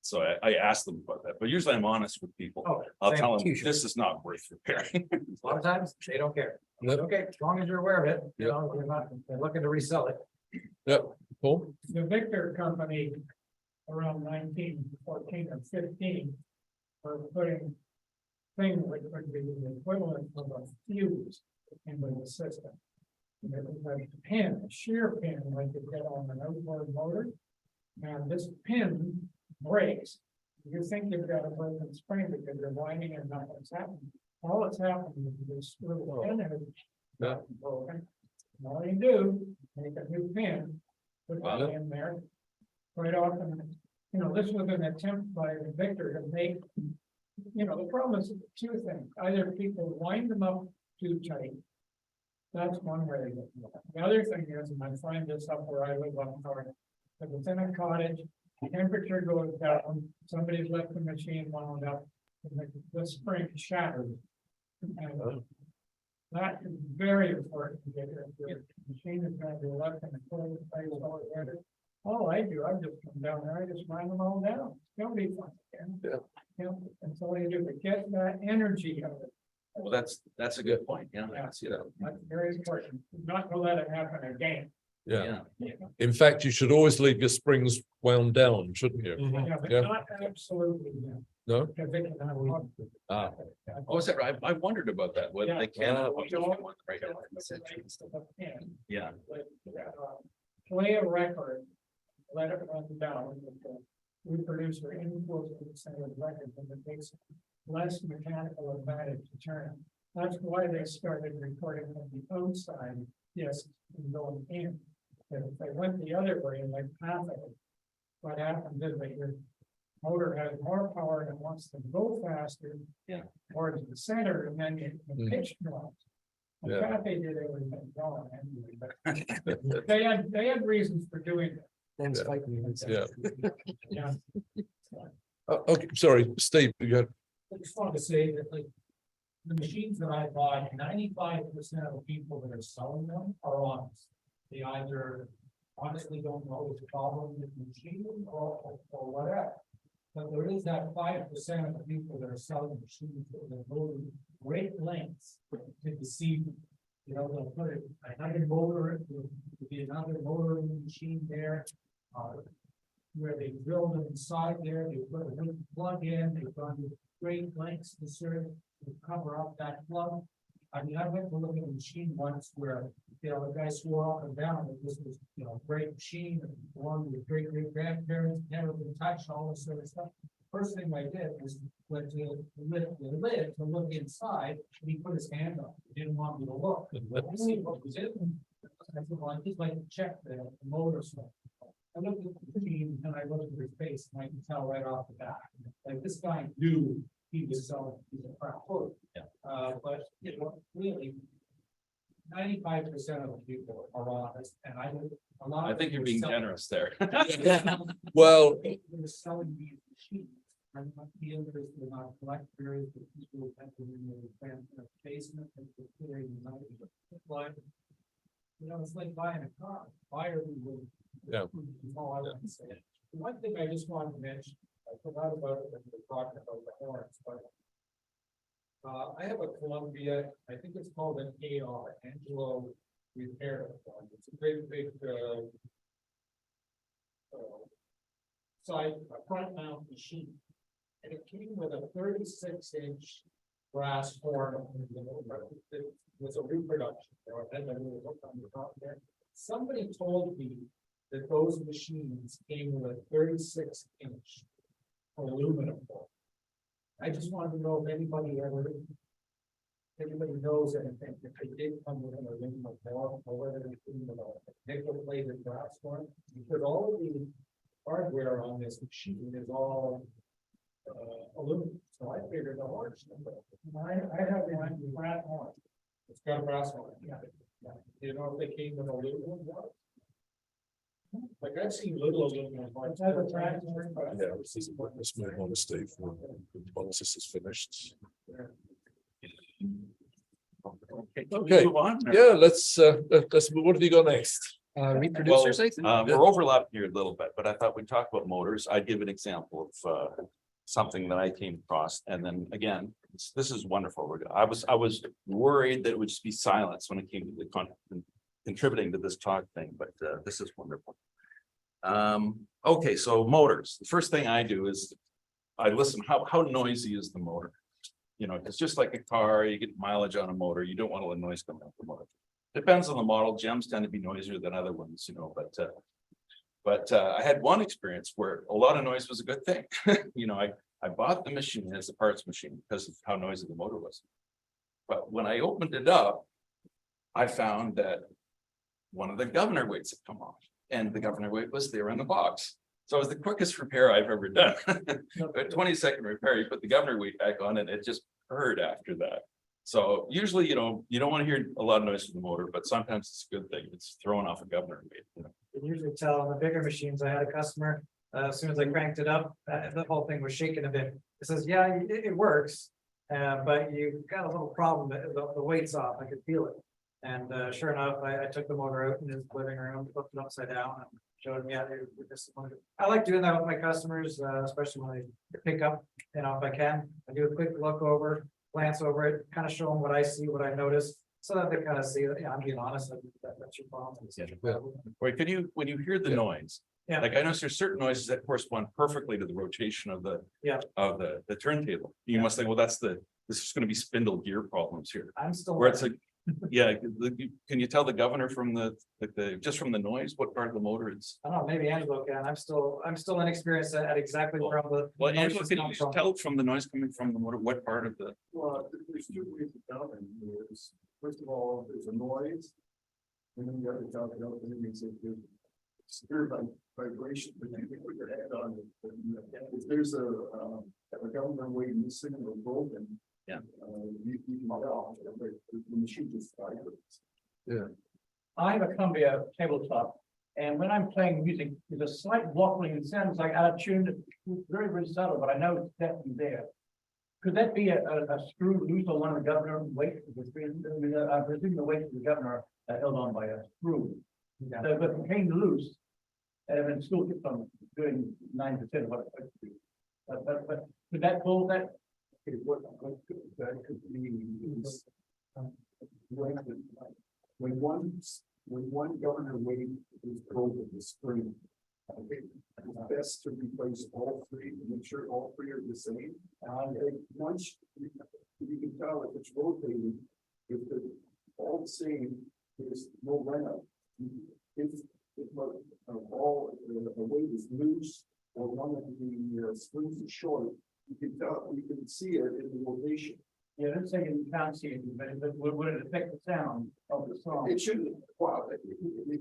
S12: so I ask them about that, but usually I'm honest with people.
S2: Oh,
S12: I'll
S2: same.
S12: tell them, this is not worth repairing.
S2: A lot of times they don't care.
S1: Yep.
S2: Okay, as long as you're aware of it, you
S1: Yep.
S2: know, you're not looking to resell it.
S1: Paul?
S11: The Victor Company around 1914 or 15 were putting things which would be the equivalent of a fuse into the system. And it was a pin, a shear pin, like you get on an outboard motor. And this pin breaks. You think you've got a broken spring because you're winding and nothing's happening. All that's happening is this little pin is broken. And all you do, make a new pin, put it in there. Quite often, this was an attempt by Victor to make, the problem is 2 things. Either people wind them up too tight. That's one way to get it. The other thing is, and I find this up where I live up north, if it's in a cottage, temperature goes down, somebody's left the machine wound up, and the spring shattered. And that is very important to get it. The machine is going to be left in a cold place all together. All I do, I just come down there, I just wind them all down. Don't be fun. That's all you do, but get that energy out of it.
S12: Well, that's a good point. Yeah, I see that.
S11: That's very important. Not to let it happen again.
S1: Yeah. In fact, you should always leave your springs wound down, shouldn't you?
S11: Yeah, but
S1: Yeah.
S11: not absolutely, no.
S1: No?
S11: Because they can have a lot.
S1: Ah.
S12: Oh, is that right? I wondered about that. Whether
S11: Yeah.
S12: they can.
S11: We don't-
S12: Yeah.
S11: Play a record, let it run down. We produce for equals to the center of the record, and it takes less mechanical advantage to turn. That's why they started recording from the outside, yes, and going in. And if they went the other way, like half of it, what happens is that your motor has more power and wants to go faster.
S12: Yeah.
S11: Towards the center, and then the pitch drops. In
S1: Yeah.
S11: fact, they did everything wrong anyway, but they had reasons for doing it.
S1: Yeah.
S11: Yeah.
S1: Okay, sorry, Steve, you had,
S11: I just wanted to say that like. The machines that I bought, 95% of the people that are selling them are honest. They either honestly don't know what's the problem with the machine or whatever. But there is that 5% of the people that are selling machines that go to great lengths to deceive you. You know, they'll put another motor, there'll be another motor in the machine there. Where they drilled it inside there, they put a little plug in, they've gone to great lengths to serve, to cover up that plug. I mean, I went to look at a machine once where, you know, the guy swore up and down that this was, you know, a great machine, and belonged to great grandparents, never been touched, all this sort of stuff. First thing I did was went to lift the lid to look inside, and he put his hand up, he didn't want me to look. I see what was in. I said, well, I just like to check the motor stuff. I looked at the machine and I looked at his face and I can tell right off the bat, like this guy knew he was selling a piece of crap.
S12: Yeah.
S11: But you know, really, 95% of the people are honest, and a lot.
S12: I
S11: of
S12: think
S11: them
S12: you're
S11: are
S12: being
S11: selling-
S12: generous there.
S1: well,
S11: They're selling these machines. I'm not dealers, they're not collectors, the people who have them in their basement and they're clearing the money. Like, you know, it's like buying a car, buyer who will.
S1: Yeah.
S11: All I want to say. One thing I just wanted to mention, I forgot about it when we were talking about the horns, but. I have a Columbia, I think it's called an AR, Angelo Repair. It's a great big, side, a front mount machine. And it came with a 36-inch brass horn. It was a reproduction. And then we looked on the top there. Somebody told me that those machines came with a 36-inch aluminum horn. I just wanted to know if anybody knows anything, if they did come with an aluminum horn, or whether they came with a nickel-plated brass horn, because all of the hardware on this machine is all aluminum, so I figured the horns. I have one with brass horn. It's got a brass horn. Yeah. You know if they came with aluminum? Like I've seen little aluminum horns.
S1: yeah, let's move on to Steve, once this is finished. Okay,
S12: Move on.
S1: yeah, let's, what have you got next?
S12: Reproducers, I think. We're overlapping here a little bit, but I thought we'd talk about motors. I'd give an example of something that I came across, and then again, this is wonderful. I was worried that it would just be silence when it came to the contributing to this talk thing, but this is wonderful. Okay, so motors. The first thing I do is I listen. How noisy is the motor? You know, it's just like a car. You get mileage on a motor. You don't want all the noise coming out the motor. Depends on the model. Gems tend to be noisier than other ones, you know, but I had one experience where a lot of noise was a good thing. You know, I bought the machine as a parts machine because of how noisy the motor was. But when I opened it up, I found that one of the governor weights had come off, and the governor weight was there in the box. So it was the quickest repair I've ever done. A 20-second repair, you put the governor weight back on and it just purred after that. So usually, you know, you don't want to hear a lot of noise from the motor, but sometimes it's a good thing. It's throwing off a governor weight. You know?
S2: You can usually tell on the bigger machines. I had a customer, as soon as I cranked it up, the whole thing was shaking a bit. It says, yeah, it works, but you got a little problem, the weight's off, I could feel it. And sure enough, I took the motor out in his living room, flipped it upside down and showed him, yeah, they're disappointed. I like doing that with my customers, especially when they pick up, you know, if I can. I do a quick look over, glance over it, kind of show them what I see, what I notice. So that they kind of see, that, yeah, I'm being honest, that's your problem.
S12: Wait, could you, when you hear the noise?
S2: Yeah.
S12: Like I notice there's certain noises that correspond perfectly to the rotation of the.
S2: Yeah.
S12: Of the turntable. You must think, well, this is gonna be spindle gear problems here.
S2: I'm still.
S12: Where it's like, yeah, can you tell the governor from just from the noise, what part of the motor it's?
S2: I don't know, maybe Angelo can. I'm still inexperienced at exactly where all the.
S12: Well,
S2: noise
S12: Angela,
S2: is
S12: can
S2: coming
S12: you
S2: from.
S12: tell from the noise coming from the motor, what part of the?
S4: Well, there's two ways to tell them. There's, first of all, there's a noise. And then you have to tell it, and then you say, severe vibration, but you can put your head on it. If there's a government way missing or broken.
S12: Yeah.
S4: You can tell, but the machine just vibrates.
S11: I have a Columbia tabletop, and when I'm playing music, there's a slight waffling. It sounds like out of tune, it's very, very subtle, but I know it's definitely there. Could that be a screw loose on one of the governor weight? I presume the weight of the governor held on by a screw. So if it came loose, and it still keeps on doing 9% of what it's supposed to do. But could that pull that?
S4: What that could be is, when one governor weight is broken, the spring. Okay, it's best to replace all three, to make sure all three are the same. Once you can tell if it's rotating, if they're all the same, there's no run up. If all the weight is loose or one of the springs is short, you can tell, you can see it in the rotation.
S11: Yeah, let's say you can't see it, but would it affect the sound of the song?
S4: It shouldn't, wow,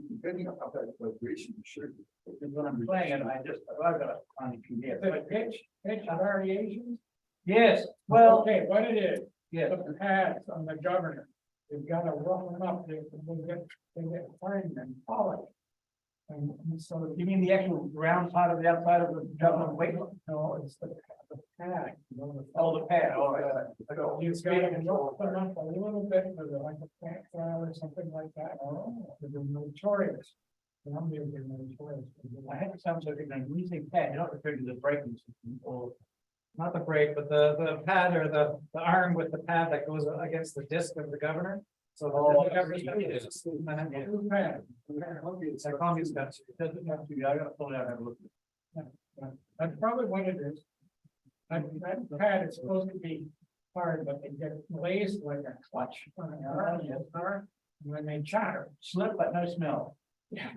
S4: depending on how that vibration, it should.
S11: Because when I'm playing it, I've got a funny PDF. But pitch variations? Yes, well. Okay, what it is, yeah, the pads on the governor, you've got to rough them up, they get fine and polished. And so you mean the actual round side of the outside of the governor weight? No, it's the pad. Oh, the pad, all right. You got to put it up a little bit with like a pad or something like that. Oh, they're notorious. I had it sounds like an easy pad, you're not referring to the braking system or.
S2: Not the brake, but the pad or the arm with the pad that goes against the disc of the governor. So the governor's got it. It's like Columbia's got to.
S11: Doesn't have to be, I gotta pull it out and have a look. That's probably what it is. That pad is supposed to be hard, but they get glazed like a clutch on a car. And when they chatter, slip but no smell. Yeah,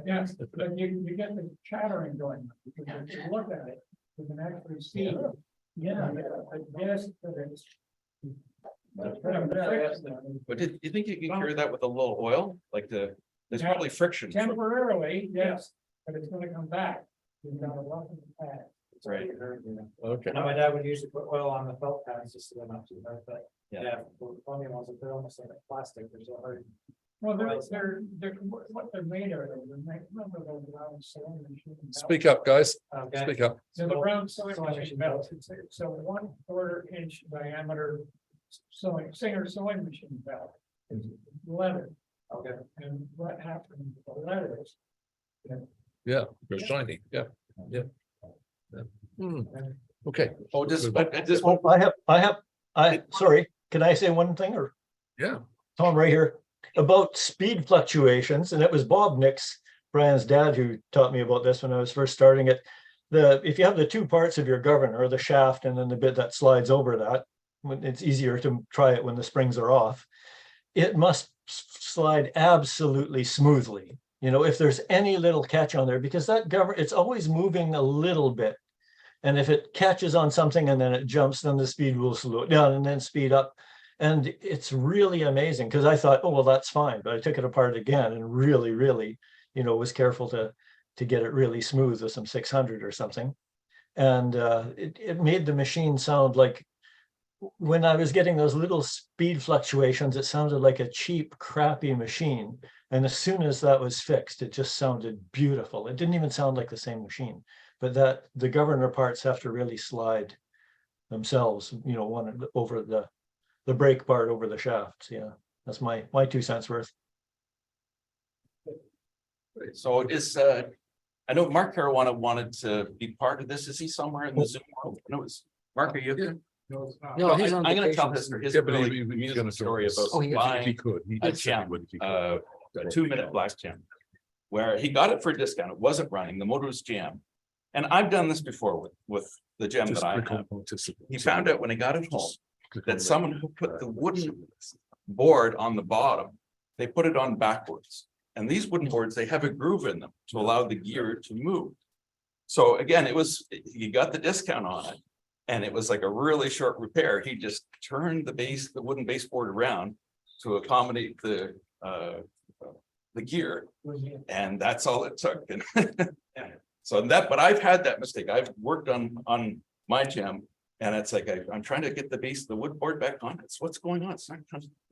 S11: yes, but you get the chattering going, because if you look at it, you can actually see. Yeah, I guess that it's.
S12: But do you think you can cure that with a little oil, like there's probably friction.
S11: Temporarily, yes, but it's gonna come back. You've got to roughen the pad.
S12: That's right.
S1: Okay.
S2: No, my dad would usually put oil on the felt pads just so they're not too bad, but
S12: Yeah.
S2: yeah, Columbian ones, they're almost like plastic, they're so hard.
S11: Well, they're what they're made of, remember those round sewing machine belts?
S1: Speak up, guys.
S2: Okay.
S1: Speak up.
S11: So the round sewing
S2: Sewing
S11: machine
S2: machine
S11: belts, it's a 1/4 inch diameter Singer sewing machine belt. It's leather,
S2: Okay.
S11: and what happened with the leathers?
S1: Yeah, they're shiny. Yeah. Hmm. Okay.
S12: Oh, just,
S1: Good.
S12: at this
S9: Oh,
S12: point,
S9: sorry, can I say one thing or?
S1: Yeah.
S9: Tom right here about speed fluctuations, and it was Bob Nix, Brian's dad, who taught me about this when I was first starting it. If you have the two parts of your governor, the shaft and then the bit that slides over that, it's easier to try it when the springs are off. It must slide absolutely smoothly. You know, if there's any little catch on there, because that governor, it's always moving a little bit. And if it catches on something and then it jumps, then the speed will slow down and then speed up. And it's really amazing because I thought, oh, well, that's fine. But I took it apart again and really, you know, was careful to get it really smooth with some 600 or something. And it made the machine sound like, when I was getting those little speed fluctuations, it sounded like a cheap, crappy machine. And as soon as that was fixed, it just sounded beautiful. It didn't even sound like the same machine, but that the governor parts have to really slide themselves, you know, one over the brake part over the shafts. Yeah, that's my 2 cents worth.
S12: so I know Mark Caruana wanted to be part of this. Is he somewhere in the Zoom world? No, it's Mark, are you?
S3: No, he's on
S12: I'm gonna tell
S3: vacation.
S12: his
S1: Yeah, but
S12: really
S1: he's
S12: amusing
S1: gonna
S12: story
S1: tell us.
S12: about
S3: Oh, he is.
S1: If he
S12: buying
S1: could, he
S12: a
S1: did say he
S12: gem,
S1: would if he could.
S12: a 2-minute black gem. Where he got it for a discount, it wasn't running, the motor was jammed. And I've done this before with the gem
S1: Just
S12: that I
S1: click on
S12: have.
S1: participants.
S12: He found out when he got it home
S1: Just click on
S12: that someone who put the wooden board on the bottom, they put it on backwards. And these wooden boards, they have a groove in them to allow the gear to move. So again, he got the discount on it. And it was like a really short repair. He just turned the wooden baseboard around to accommodate the gear. And that's all it took. And so but I've had that mistake. I've worked on my gem. And it's like, I'm trying to get the wood board back on. It's what's going on. It's not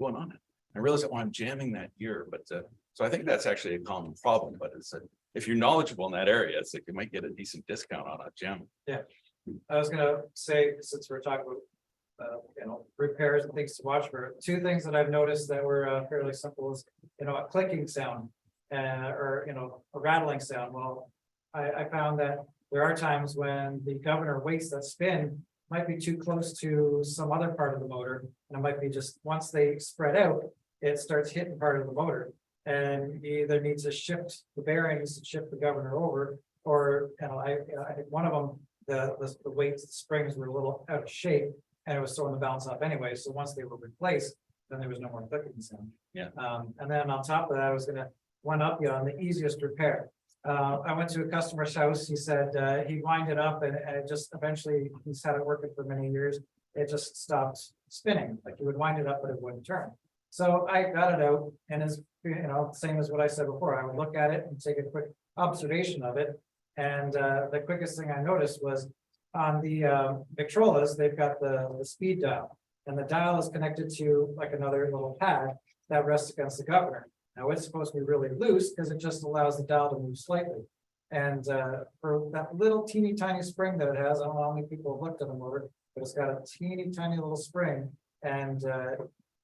S12: going on. I realize that when I'm jamming that gear, but so I think that's actually a common problem, but it's if you're knowledgeable in that area, it's like you might get a decent discount on a gem.
S2: Yeah, I was gonna say, since we're talking about, repairs and things to watch for, two things that I've noticed that were fairly simple is, a clicking sound, or, a rattling sound. Well, I found that there are times when the governor weights that spin might be too close to some other part of the motor, and it might be just, once they spread out, it starts hitting part of the motor. And you either need to shift the bearings, shift the governor over, or, I think one of them, the weights, the springs were a little out of shape, and it was throwing the balance off anyway. So once they were replaced, then there was no more clicking sound.
S12: Yeah.
S2: And then on top of that, I was gonna one up you on the easiest repair. I went to a customer's house. He said he wound it up, and it just eventually, he's had it working for many years. It just stopped spinning. Like, he would wind it up, but it wouldn't turn. So I got it out, and as same as what I said before, I would look at it and take a quick observation of it. And the quickest thing I noticed was on the Victrolas, they've got the speed dial, and the dial is connected to like another little pad that rests against the governor. Now it's supposed to be really loose because it just allows the dial to move slightly. And for that little teeny tiny spring that it has, I don't know how many people have looked at the motor, but it's got a teeny tiny little spring, and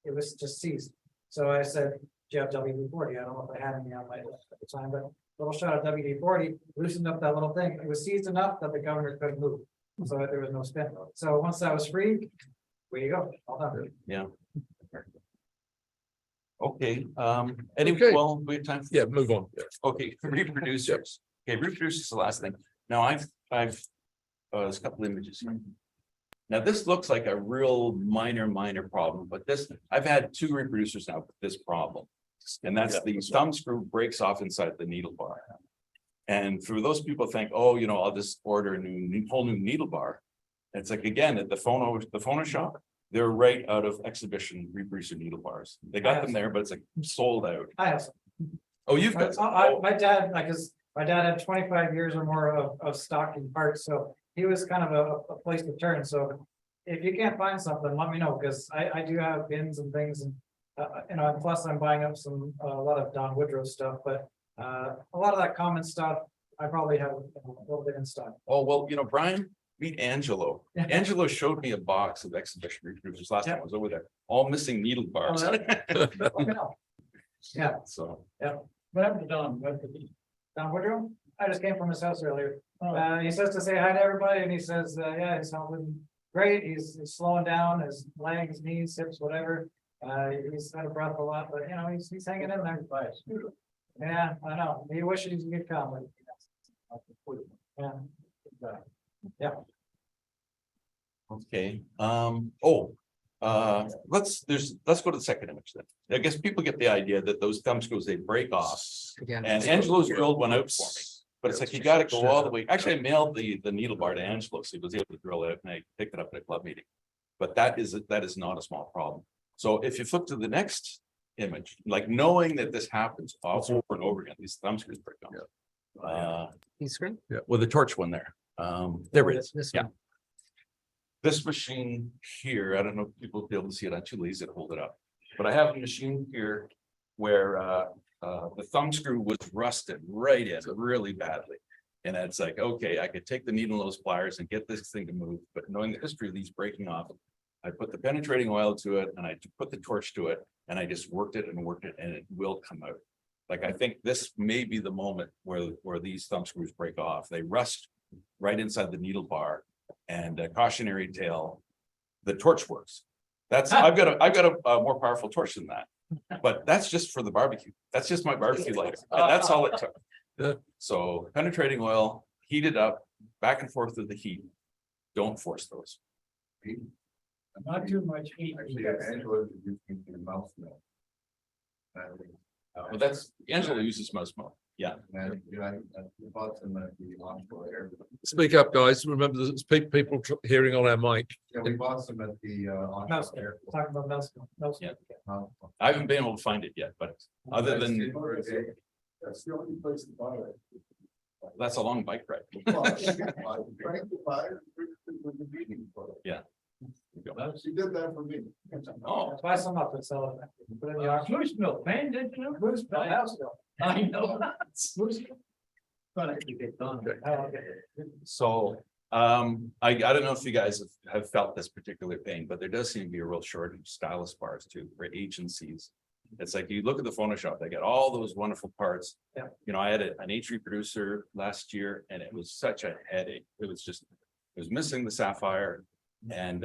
S2: it was just seized. So I said, do you have WD-40? I don't know if I had any on my at the time, but a little shot of WD-40 loosened up that little thing. It was seized enough that the governor couldn't move, so that there was no spin. So once that was free, where you go, all done.
S12: Yeah. Okay, anyway,
S1: Okay.
S12: well, we have time.
S1: Yeah, move on. Yeah.
S12: Okay, reproducers. Okay, reproducers is the last thing. Now there's a couple images here. Now this looks like a real minor problem, but I've had 2 reproducers now with this problem. And that's the thumb screw breaks off inside the needle bar. And for those people think, oh, I'll just order a whole new needle bar. It's like, again, at the phono shop, they're right out of exhibition reproducer needle bars. They got them there, but it's like sold out.
S2: I have some.
S12: Oh, you've got some.
S2: My dad, my dad had 25 years or more of stocking parts, so he was kind of a place to turn. So if you can't find something, let me know, because I do have bins and things, and and plus I'm buying up a lot of Don Woodrow stuff, but a lot of that common stuff I probably have a little bit in stock.
S12: Oh, well, Brian, meet Angelo. Angelo showed me a box of exhibition reproducers last time I was over there, all missing needle bars.
S2: Yeah.
S12: So.
S2: What happened to Don? Don Woodrow? I just came from his house earlier. He says to say hi to everybody, and he says, yeah, he's helping great. He's slowing down his legs, knees, hips, whatever. He's out of breath a lot, but he's hanging in there. Yeah, I know. He wishes he could come. Yeah. Yeah.
S12: Okay, let's go to the second image then. I guess people get the idea that those thumb screws, they break off.
S3: Again.
S12: And Angelo's drilled one out for me, but it's like, you gotta go all the way. Actually, I mailed the needle bar to Angelo, so he was able to drill it, and I picked it up at a club meeting. But that is not a small problem. So if you flip to the next image, like knowing that this happens over and over again, these thumb screws break off.
S3: Screen?
S12: Yeah, well, the torch one there. There it is.
S3: This
S12: Yeah.
S3: one.
S12: This machine here, I don't know if people will be able to see it. I'm too lazy to hold it up. But I have a machine here where the thumb screw was rusted right in really badly. And it's like, okay, I could take the needle nose pliers and get this thing to move, but knowing the history of these breaking off, I put the penetrating oil to it and I put the torch to it and I just worked it and it will come out. Like, I think this may be the moment where these thumb screws break off. They rust right inside the needle bar, and a cautionary tale the torch works. I've got a more powerful torch than that. But that's just for the barbecue. That's just my barbecue lighter. And that's all it took. So penetrating oil, heat it up, back and forth with the heat. Don't force those.
S11: Not too much heat.
S4: Actually, Angela introduced me to mouse mill.
S12: But that's, Angela uses most milk. Yeah.
S4: And I bought some at the Onshore Air.
S1: Speak up, guys. Remember, there's people hearing on our mic.
S4: Yeah, we bought some at the
S2: Mouse,
S4: Onshore Air.
S2: talking about mouse, mouse.
S12: Yeah. I haven't been able to find it yet, but other than,
S4: That's the only place to buy it.
S12: that's a long bike ride. Yeah.
S4: She did that for me.
S12: Oh,
S2: Buy some up and sell it. Put it in the auction.
S11: Moose milk, man, did you know?
S2: Moose milk, house milk.
S11: I know.
S2: Moose milk.
S11: But I could get done.
S2: Oh, okay.
S12: so, I don't know if you guys have felt this particular pain, but there does seem to be a real shortage of stylus bars too, for agencies. It's like you look at the Phonoshop, they got all those wonderful parts.
S2: Yeah.
S12: You know, I had an H reproducer last year and it was such a headache. It was missing the sapphire. And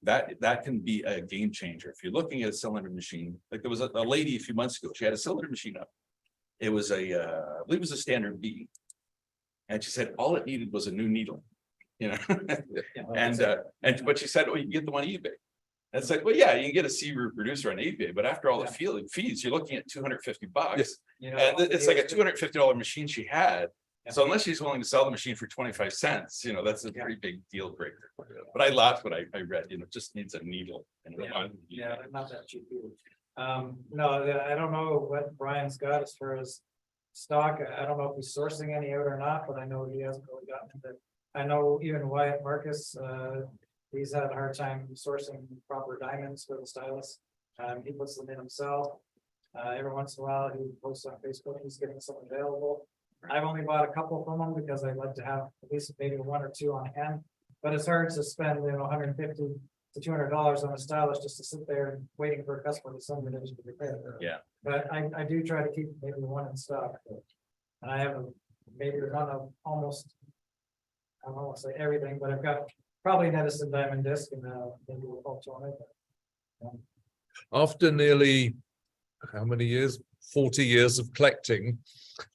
S12: that can be a game changer. If you're looking at a cylinder machine, like there was a lady a few months ago, she had a cylinder machine up. It was I believe it was a standard B. And she said all it needed was a new needle, you know. But she said, oh, you can get them on eBay. And it's like, well, yeah, you can get a C reproducer on eBay, but after all the fees, you're looking at $250.
S2: You know,
S12: And it's like a $250 machine she had. So unless she's willing to sell the machine for 25 cents, you know, that's a pretty big deal breaker. But I laughed when I read, you know, it just needs a needle. And
S2: Yeah, they're not that cheap either. No, I don't know what Brian's got as far as stock. I don't know if he's sourcing any out or not, but I know he hasn't really gotten it. I know even Wyatt Marcus, he's had a hard time sourcing proper diamonds for the stylus. He puts them in himself. Every once in a while, he posts on Facebook, he's getting some available. I've only bought a couple from them because I'd like to have at least maybe one or two on hand. But it's hard to spend, you know, $150 to $200 on a stylus just to sit there and waiting for a customer to send me to repair.
S12: Yeah.
S2: But I do try to keep maybe one in stock. And I have maybe one of almost, I don't want to say everything, but I've got probably an Edison diamond disc and maybe a pulse on it.
S1: After nearly, how many years? 40 years of collecting,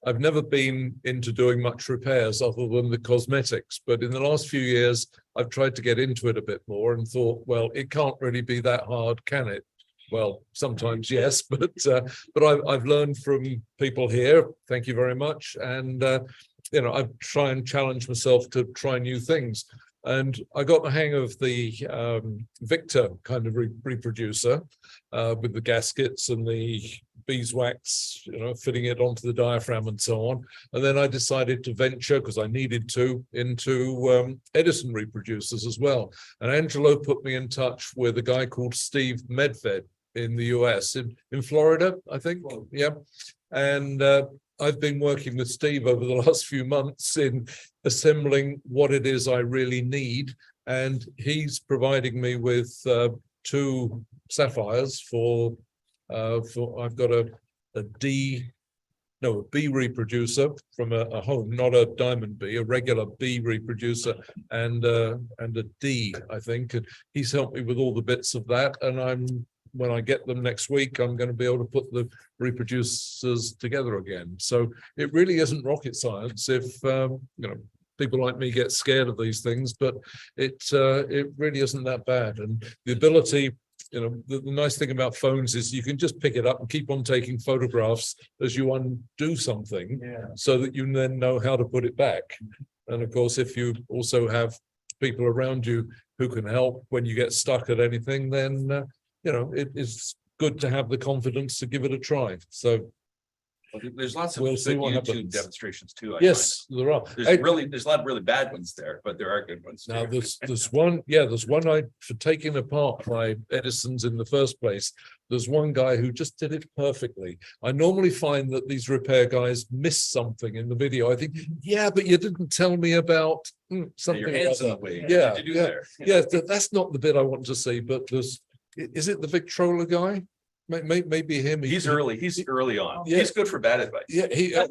S1: I've never been into doing much repairs other than the cosmetics. But in the last few years, I've tried to get into it a bit more and thought, well, it can't really be that hard, can it? Well, sometimes yes, but I've learned from people here. Thank you very much. And you know, I try and challenge myself to try new things. And I got the hang of the Victor kind of reproducer with the gaskets and the beeswax, you know, fitting it onto the diaphragm and so on. And then I decided to venture, because I needed to, into Edison reproducers as well. And Angelo put me in touch with a guy called Steve Medved in the US, in Florida, I think. Yeah. And I've been working with Steve over the last few months in assembling what it is I really need. And he's providing me with 2 sapphires for I've got a B reproducer from a home, not a diamond B, a regular B reproducer, and a D, I think. And he's helped me with all the bits of that. And when I get them next week, I'm going to be able to put the reproducers together again. So it really isn't rocket science if you know, people like me get scared of these things, but it really isn't that bad. And the ability, you know, the nice thing about phones is you can just pick it up and keep on taking photographs as you undo something, so that you then know how to put it back. And of course, if you also have people around you who can help when you get stuck at anything, then you know, it is good to have the confidence to give it a try. So
S12: there's lots of
S1: we'll see what
S12: YouTube
S1: happens.
S12: demonstrations too.
S1: Yes, there are.
S12: There's a lot of really bad ones there, but there are good ones.
S1: Now
S12: too.
S1: there's one, there's one for taking apart my Edisons in the first place. There's one guy who just did it perfectly. I normally find that these repair guys miss something in the video. I think, yeah, but you didn't tell me about something.
S12: Your hands
S1: other.
S12: in the way.
S1: Yeah,
S12: What did you do there?
S1: yeah, that's not the bit I want to see. But there's, is it the Victrola guy? maybe him.
S12: He's early on.
S1: Yeah.
S12: He's good for bad advice.
S1: Yeah,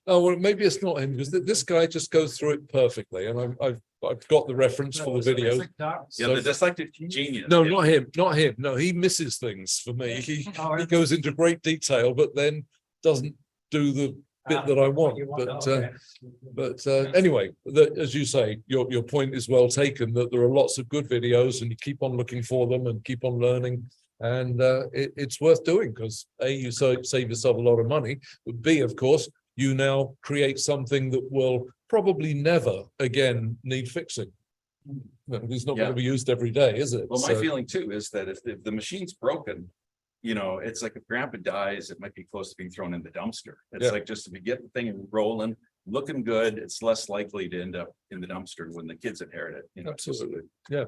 S1: oh, well, maybe it's not him, because this guy just goes through it perfectly, and I've got the reference for the video.
S12: Yeah,
S1: So-
S12: the dyslexic genius.
S1: No,
S12: Yeah.
S1: not him. No, he misses things for me. He goes into great detail, but then doesn't do the bit that I want. But anyway, as you say, your point is well taken, that there are lots of good videos, and you keep on looking for them and keep on learning. And it's worth doing, because A, you save yourself a lot of money, but B, of course, you now create something that will probably never again need fixing. No, it's not going to be used every day, is it?
S12: Well, my feeling too is that if the machine's broken, you know, it's like if grandpa dies, it might be close to being thrown in the dumpster. It's
S1: Yeah.
S12: like, just if you get the thing rolling, looking good, it's less likely to end up in the dumpster when the kids inherit it. You know,
S1: Absolutely. Yeah.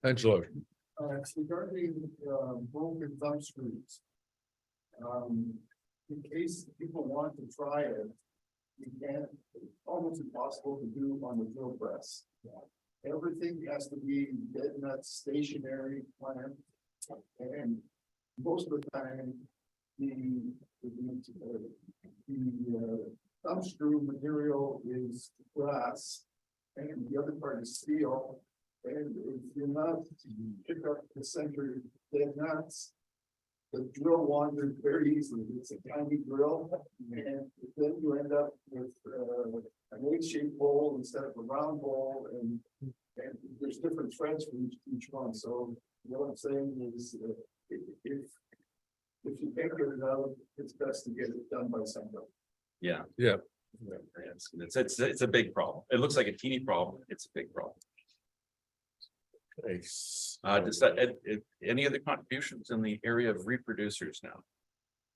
S1: Angelo.
S4: It's regarding, broken thumb screws. In case people want to try it, you can't, it's almost impossible to do on the drill press. Everything has to be dead nut stationary plan. And most of the time, the thumb screw material is glass and the other part is steel. And if you're not pick up the center dead nuts, the drill wanders very easily. It's a tiny drill, and then you end up with an egg-shaped bowl instead of a round bowl, and there's different threads for each one. So what I'm saying is, if you can't get it out, it's best to get it done by somebody.
S12: Yeah.
S1: Yeah.
S12: It's a big problem. It looks like a teeny problem. It's a big problem. Does that, any other contributions in the area of reproducers now?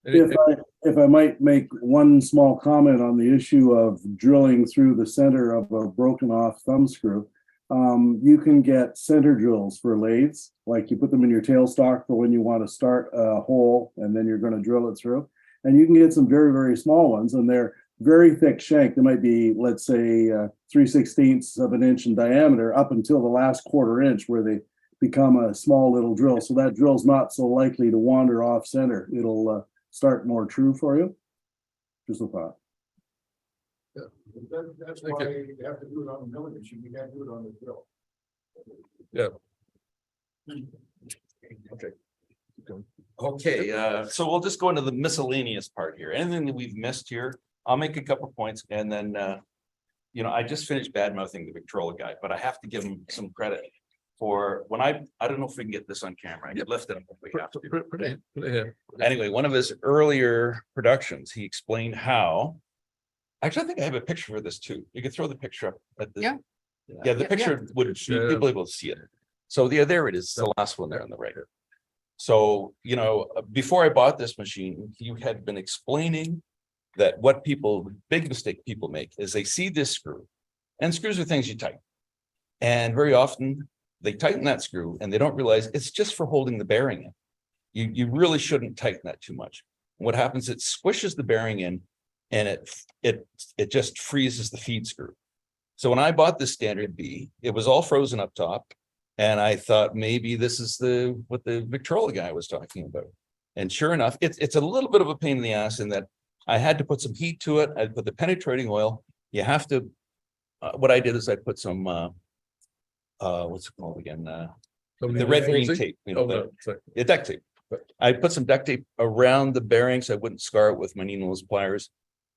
S8: If I might make one small comment on the issue of drilling through the center of a broken off thumb screw, you can get center drills for lathes, like you put them in your tailstock for when you want to start a hole and then you're going to drill it through. And you can get some very, very small ones, and they're very thick shank. They might be, let's say, 3/16 of an inch in diameter up until the last quarter inch, where they become a small little drill. So that drill's not so likely to wander off center. It'll start more true for you. Just a thought.
S4: That's why you have to do it on the milling machine. You can't do it on the drill.
S1: Yeah.
S12: Okay. Okay, so we'll just go into the miscellaneous part here. Anything that we've missed here, I'll make a couple points, and then you know, I just finished bad mouthing the Victrola guy, but I have to give him some credit for when I don't know if we can get this on camera. I can lift it up if we have to.
S1: Put it here.
S12: Anyway, one of his earlier productions, he explained how. Actually, I think I have a picture for this too. You can throw the picture up at the. Yeah, the picture would people able to see it. So yeah, there it is. The last one there on the right. So, you know, before I bought this machine, you had been explaining that what big mistake people make is they see this screw, and screws are things you tighten. And very often they tighten that screw and they don't realize it's just for holding the bearing in. You really shouldn't tighten that too much. What happens, it squishes the bearing in, and it just freezes the feed screw. So when I bought this standard B, it was all frozen up top. And I thought maybe this is what the Victrola guy was talking about. And sure enough, it's a little bit of a pain in the ass in that I had to put some heat to it. I put the penetrating oil. You have to, what I did is I put some, what's it called again? The red green tape, you know, the duct tape. I put some duct tape around the bearing so I wouldn't scar it with my needleless pliers.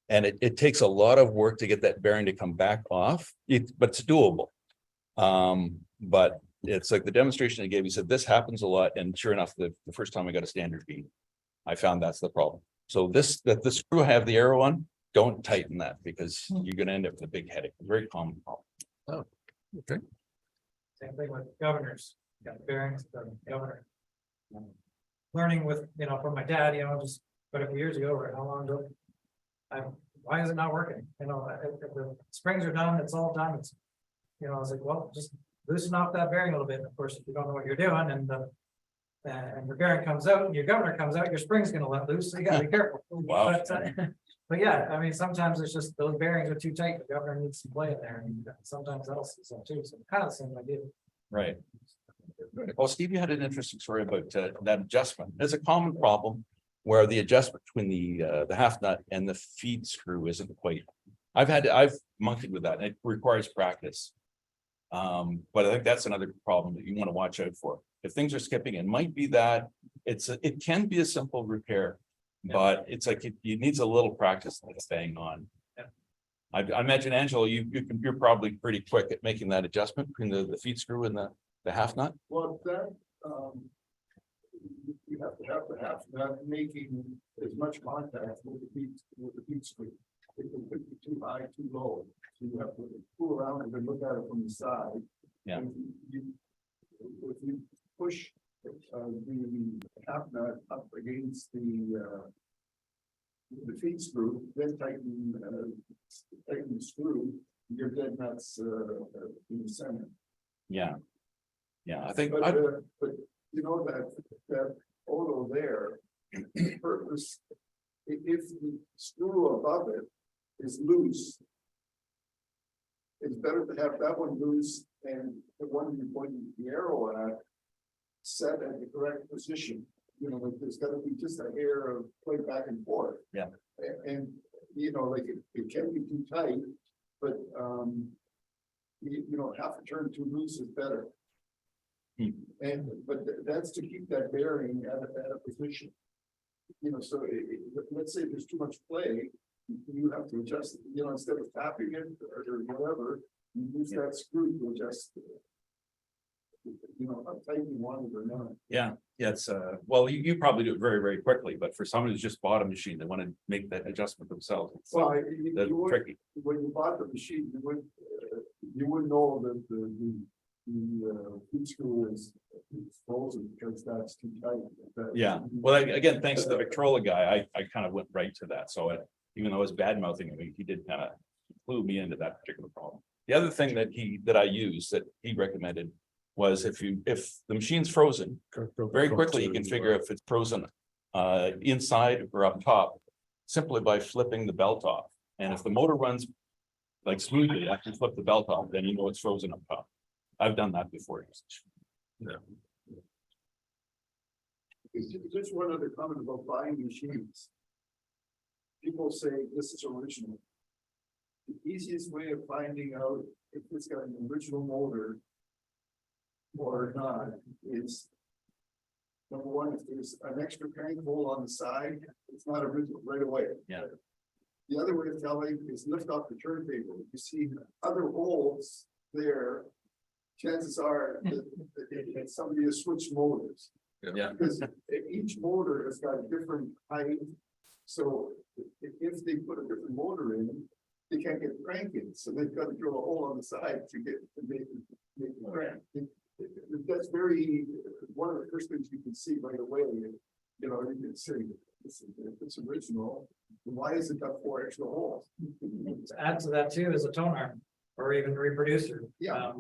S12: And it takes a lot of work to get that bearing to come back off, but it's doable. But it's like the demonstration I gave, he said, this happens a lot. And sure enough, the first time I got a standard B, I found that's the problem. So the screw I have the arrow on, don't tighten that, because you're going to end up with a big headache. Very common problem.
S1: Oh, okay.
S2: Same thing with governors, bearings, governor. Learning with, you know, from my dad, you know, just quite a few years ago, or how long ago. Why is it not working? You know, if the springs are done, it's all done. It's, you know, I was like, well, just loosen off that bearing a little bit. Of course, if you don't know what you're doing, and your bearing comes out, and your governor comes out, your spring's going to let loose. So you got to be careful.
S12: Wow.
S2: But yeah, I mean, sometimes it's just those bearings are too tight. The governor needs some play in there, and sometimes else is too. So kind of the same idea.
S12: Right. Well, Steve, you had an interesting story about that adjustment. There's a common problem where the adjustment between the half nut and the feed screw isn't quite. I've monkeyed with that, and it requires practice. But I think that's another problem that you want to watch out for. If things are skipping, it might be that it can be a simple repair, but it's like it needs a little practice like staying on. I imagine, Angela, you're probably pretty quick at making that adjustment between the feed screw and the half nut.
S4: Well, that, you have to have the half nut making as much contact with the feed screw. It can be too high, too low, so you have to pull around and then look at it from the side.
S12: Yeah.
S4: If you push the half nut up against the feed screw, then tighten the screw, your dead nuts in the center.
S12: Yeah. Yeah, I think.
S4: But you know that photo there, purpose, if the screw above it is loose, it's better to have that one loose and the one you're pointing the arrow at set at the correct position. You know, like there's gotta be just a hair of play back and forth.
S12: Yeah.
S4: And you know, like it can be too tight, but you know, half a turn too loose is better. And but that's to keep that bearing at a position. You know, so let's say there's too much play, you have to adjust, you know, instead of tapping it or whatever, you use that screw to adjust. You know, how tight you want it or not.
S12: Yeah, it's well, you probably do it very, very quickly, but for someone who's just bought a machine, they want to make that adjustment themselves. It's
S4: Well,
S12: that's
S4: you would,
S12: tricky.
S4: when you bought the machine, you would know that the feed screw is frozen because that's too tight.
S12: Yeah, well, again, thanks to the Victrola guy, I kind of went right to that. So even though I was bad mouthing him, he did kind of clue me into that particular problem. The other thing that I used that he recommended was if the machine's frozen, very quickly you can figure if it's frozen inside or up top, simply by flipping the belt off. And if the motor runs like smoothly after you flip the belt off, then you know it's frozen up top. I've done that before. Yeah.
S4: Just one other comment about buying machines. People say this is original. The easiest way of finding out if it's got an original motor or not is, number one, if there's an extra crank hole on the side, it's not original right away.
S12: Yeah.
S4: The other way of telling is lift off the turntable. If you see other holes there, chances are that somebody has switched motors.
S12: Yeah.
S4: Because each motor has got a different height. So if they put a different motor in, they can't get cranking. So they've got to drill a hole on the side to make the crank. That's one of the first things you can see right away. You know, you can say, if it's original, why has it got 4 extra holes?
S2: To add to that too is a tone arm or even a reproducer.
S4: Yeah.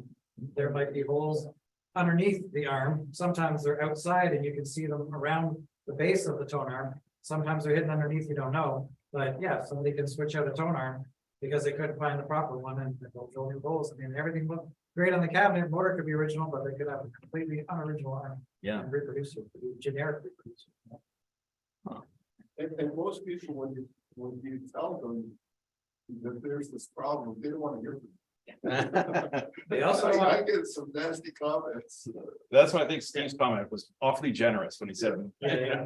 S2: There might be holes underneath the arm. Sometimes they're outside and you can see them around the base of the tone arm. Sometimes they're hidden underneath, you don't know. But yeah, somebody can switch out a tone arm because they couldn't find the proper one and they'll drill new holes. I mean, everything looked great on the cabinet. Motor could be original, but they could have a completely unoriginal arm.
S12: Yeah.
S2: And reproducer, generic reproducer.
S4: And most people, when you tell them that there's this problem, they don't want to hear from you.
S2: They also
S4: I get some nasty comments.
S12: That's why I think Steve's comment was awfully generous when he said.
S2: Yeah.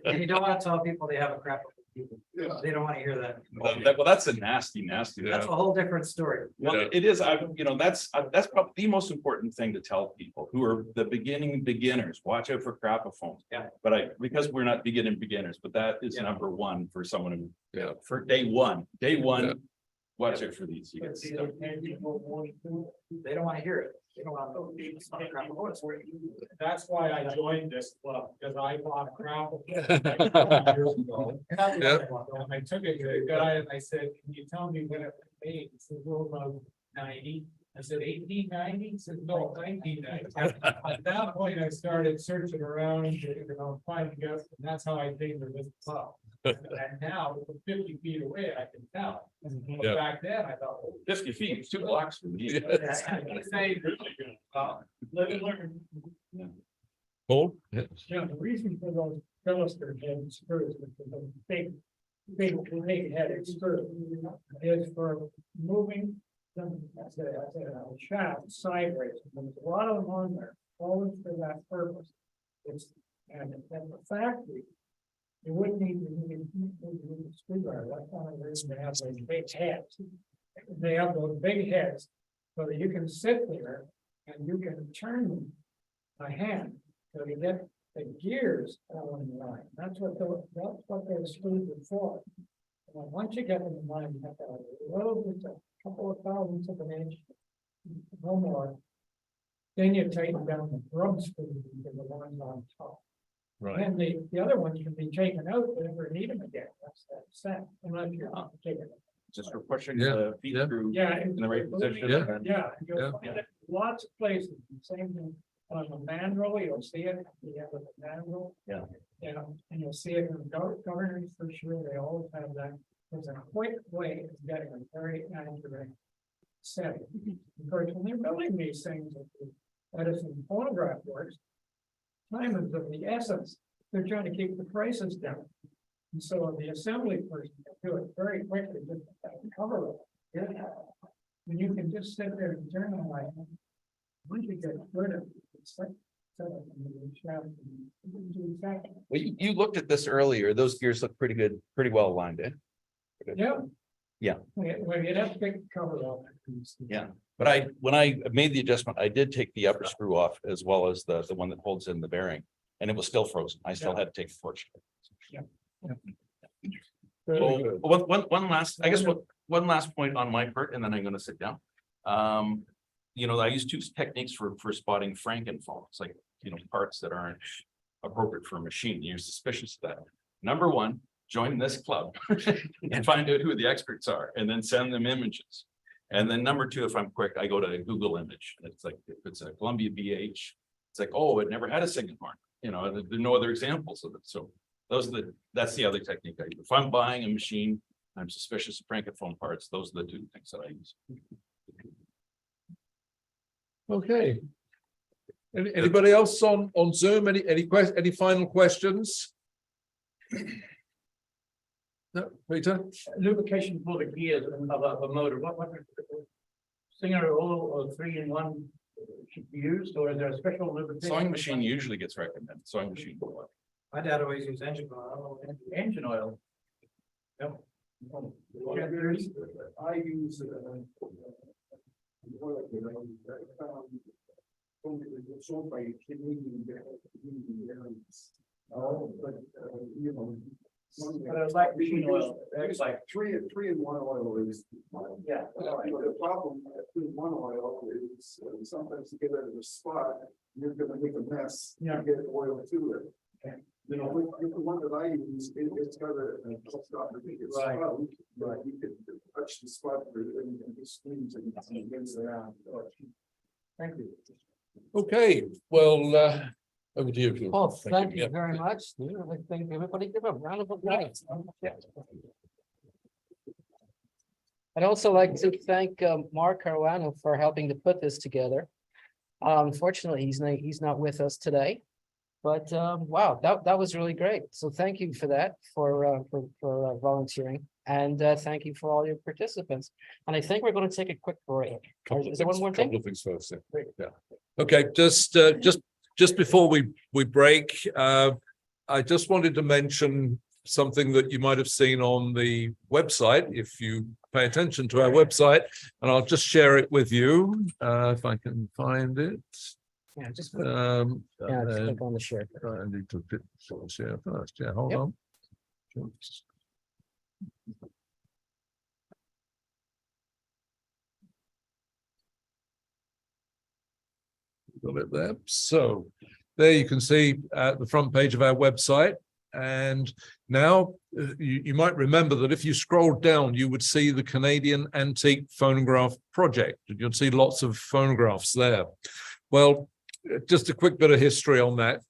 S2: And you don't want to tell people they have a crap.
S4: Yeah.
S2: They don't want to hear that.
S12: Well, that's a nasty.
S2: That's a whole different story.
S12: Well, it is. That's probably the most important thing to tell people who are the beginners. Watch out for crapophones.
S2: Yeah.
S12: But because we're not beginners, but that is number one for someone who, for day one. Watch out for these. You guys.
S2: They don't want to hear it. They don't want to. It's not a crap.
S11: That's why I joined this club, because I bought a crap. years ago. And I took it to the guy and I said, can you tell me when it was made? He said, well, about 90. I said, 1890? He said, no, 1990. At that point, I started searching around, finding out, and that's how I came to this club. And now, from 50 feet away, I can tell. But back then, I thought, oh,
S12: 50 feet, 2 blocks from me.
S11: Live and learn.
S1: Paul? Yeah.
S11: Yeah, the reason for those Philister head screws, which is a big headed screw, is for moving them, as a shaft sideways. And there's a lot of them on there, always for that purpose. It's, and at the factory, you wouldn't need to screwdriver. That's one of the reasons they have those big heads. They have those big heads so that you can sit there and you can turn them by hand. So you get the gears on the line. That's what those screws are for. And then once you get them in line, you have to have a little bit, a couple of thousandths of an inch, no more. Then you tighten down the drum screws to the ones on top.
S1: Right.
S11: And the other ones can be taken out if you ever need them again. That's that set, unless you're not taking it.
S12: Just for pushing
S1: Yeah,
S12: the feet
S1: yeah.
S12: through
S11: Yeah.
S12: in the right position.
S1: Yeah.
S12: and-
S11: Yeah, you'll
S1: Yeah.
S11: find it lots of places, same thing on the mandrel, you'll see it, you have the mandrel.
S12: Yeah.
S11: Yeah, and you'll see it in the governors for sure, they always have that, there's a quick way of getting a very accurate setting. Because when they're building these things at the Edison Phonograph Works, time is of the essence, they're trying to keep the prices down. And so the assembly person can do it very quickly, just cover it. And you can just sit there and turn on like, once you get rid of it, it's like. Well,
S12: you looked at this earlier. Those gears look pretty good, pretty well aligned, eh?
S11: Yeah.
S12: Yeah.
S11: Well, you'd have to take the cover off.
S12: Yeah. But when I made the adjustment, I did take the upper screw off as well as the one that holds in the bearing, and it was still frozen. I still had to take the torch. So, one last, I guess, one last point on my part, and then I'm gonna sit down. You know, I use two techniques for spotting frankenfalls, like, you know, parts that aren't appropriate for a machine. You're suspicious of that. Number one, join this club and find out who the experts are, and then send them images. And then number two, if I'm quick, I go to Google image. And it's like, if it's a Columbia BH, it's like, oh, it never had a singing horn. You know, there are no other examples of it. So that's the other technique I use. If I'm buying a machine, I'm suspicious of francophone parts. Those are the two things that I use.
S1: Okay. Anybody else on Zoom? Any final questions? No, Peter?
S11: Lubrication for the gears of a motor, what Singer oil or 3-in-1 should be used, or is there a special lubrication?
S12: Sewing machine usually gets recommended. Sewing machine.
S2: My dad always used engine oil.
S11: Engine oil. Yep.
S4: I use oil that I found sold by Canadian Antique. But you know.
S11: But it's like machine oil.
S4: It's like three in one oil is.
S11: Yeah.
S4: The problem with 3-in-1 oil is sometimes you get out of the spot, you're gonna make a mess.
S11: Yeah.
S4: To get oil to it. You know, with the one that I use, it's got a stop. It's
S11: Right.
S4: spout, but you can touch the spot and just squeeze and against around.
S11: Thank you.
S1: Okay, well, over to you.
S3: Well, thank you very much. I think everybody give a round of applause. I'd also like to thank Mark Caruano for helping to put this together. Unfortunately, he's not with us today. But wow, that was really great. So thank you for that, for volunteering, and thank you for all your participants. And I think we're going to take a quick break. Is there one more thing?
S1: Couple of things first. Yeah. Okay, just before we break, I just wanted to mention something that you might have seen on the website, if you pay attention to our website, and I'll just share it with you if I can find it.
S3: Yeah, just click on the share.
S1: I need to share first. Yeah, hold on. Got it there. So there you can see at the front page of our website. And now you might remember that if you scrolled down, you would see the Canadian Antique Phonograph Project. And you'll see lots of phonographs there. Well, just a quick bit of history on that.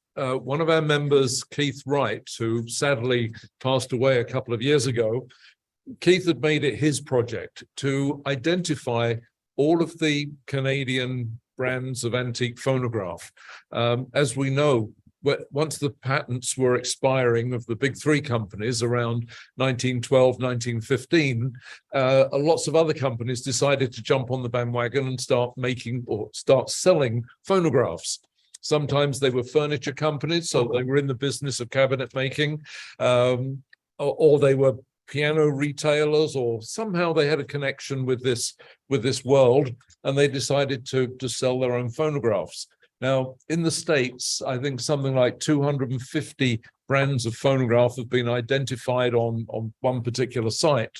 S1: One of our members, Keith Wright, who sadly passed away a couple of years ago, Keith had made it his project to identify all of the Canadian brands of antique phonograph. As we know, once the patents were expiring of the big three companies around 1912, 1915, lots of other companies decided to jump on the bandwagon and start making or start selling phonographs. Sometimes they were furniture companies, so they were in the business of cabinet making, or they were piano retailers, or somehow they had a connection with this world, and they decided to sell their own phonographs. Now, in the States, I think something like 250 brands of phonograph have been identified on one particular site.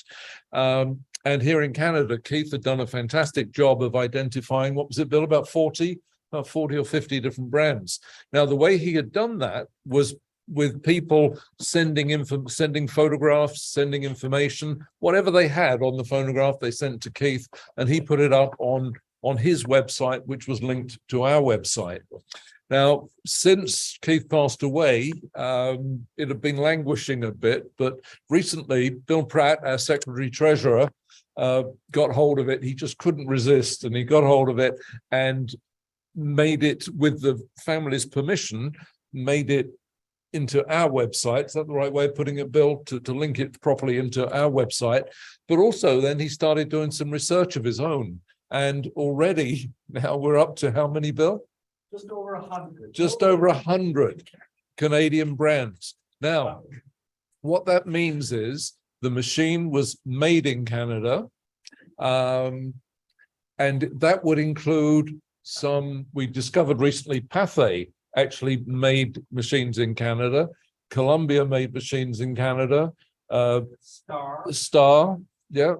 S1: And here in Canada, Keith had done a fantastic job of identifying, what was it, Bill, about 40 or 50 different brands. Now, the way he had done that was with people sending photographs, sending information, whatever they had on the phonograph, they sent to Keith, and he put it up on his website, which was linked to our website. Now, since Keith passed away, it had been languishing a bit, but recently Bill Pratt, our Secretary Treasurer, got hold of it. He just couldn't resist, and he got hold of it and made it, with the family's permission, made it into our website. Is that the right way of putting it, Bill, to link it properly into our website? But also then he started doing some research of his own. And already now we're up to how many, Bill?
S3: Just over 100.
S1: Just over 100 Canadian brands. Now, what that means is the machine was made in Canada. And that would include some, we discovered recently, Pathé actually made machines in Canada. Columbia made machines in Canada. Star, yeah.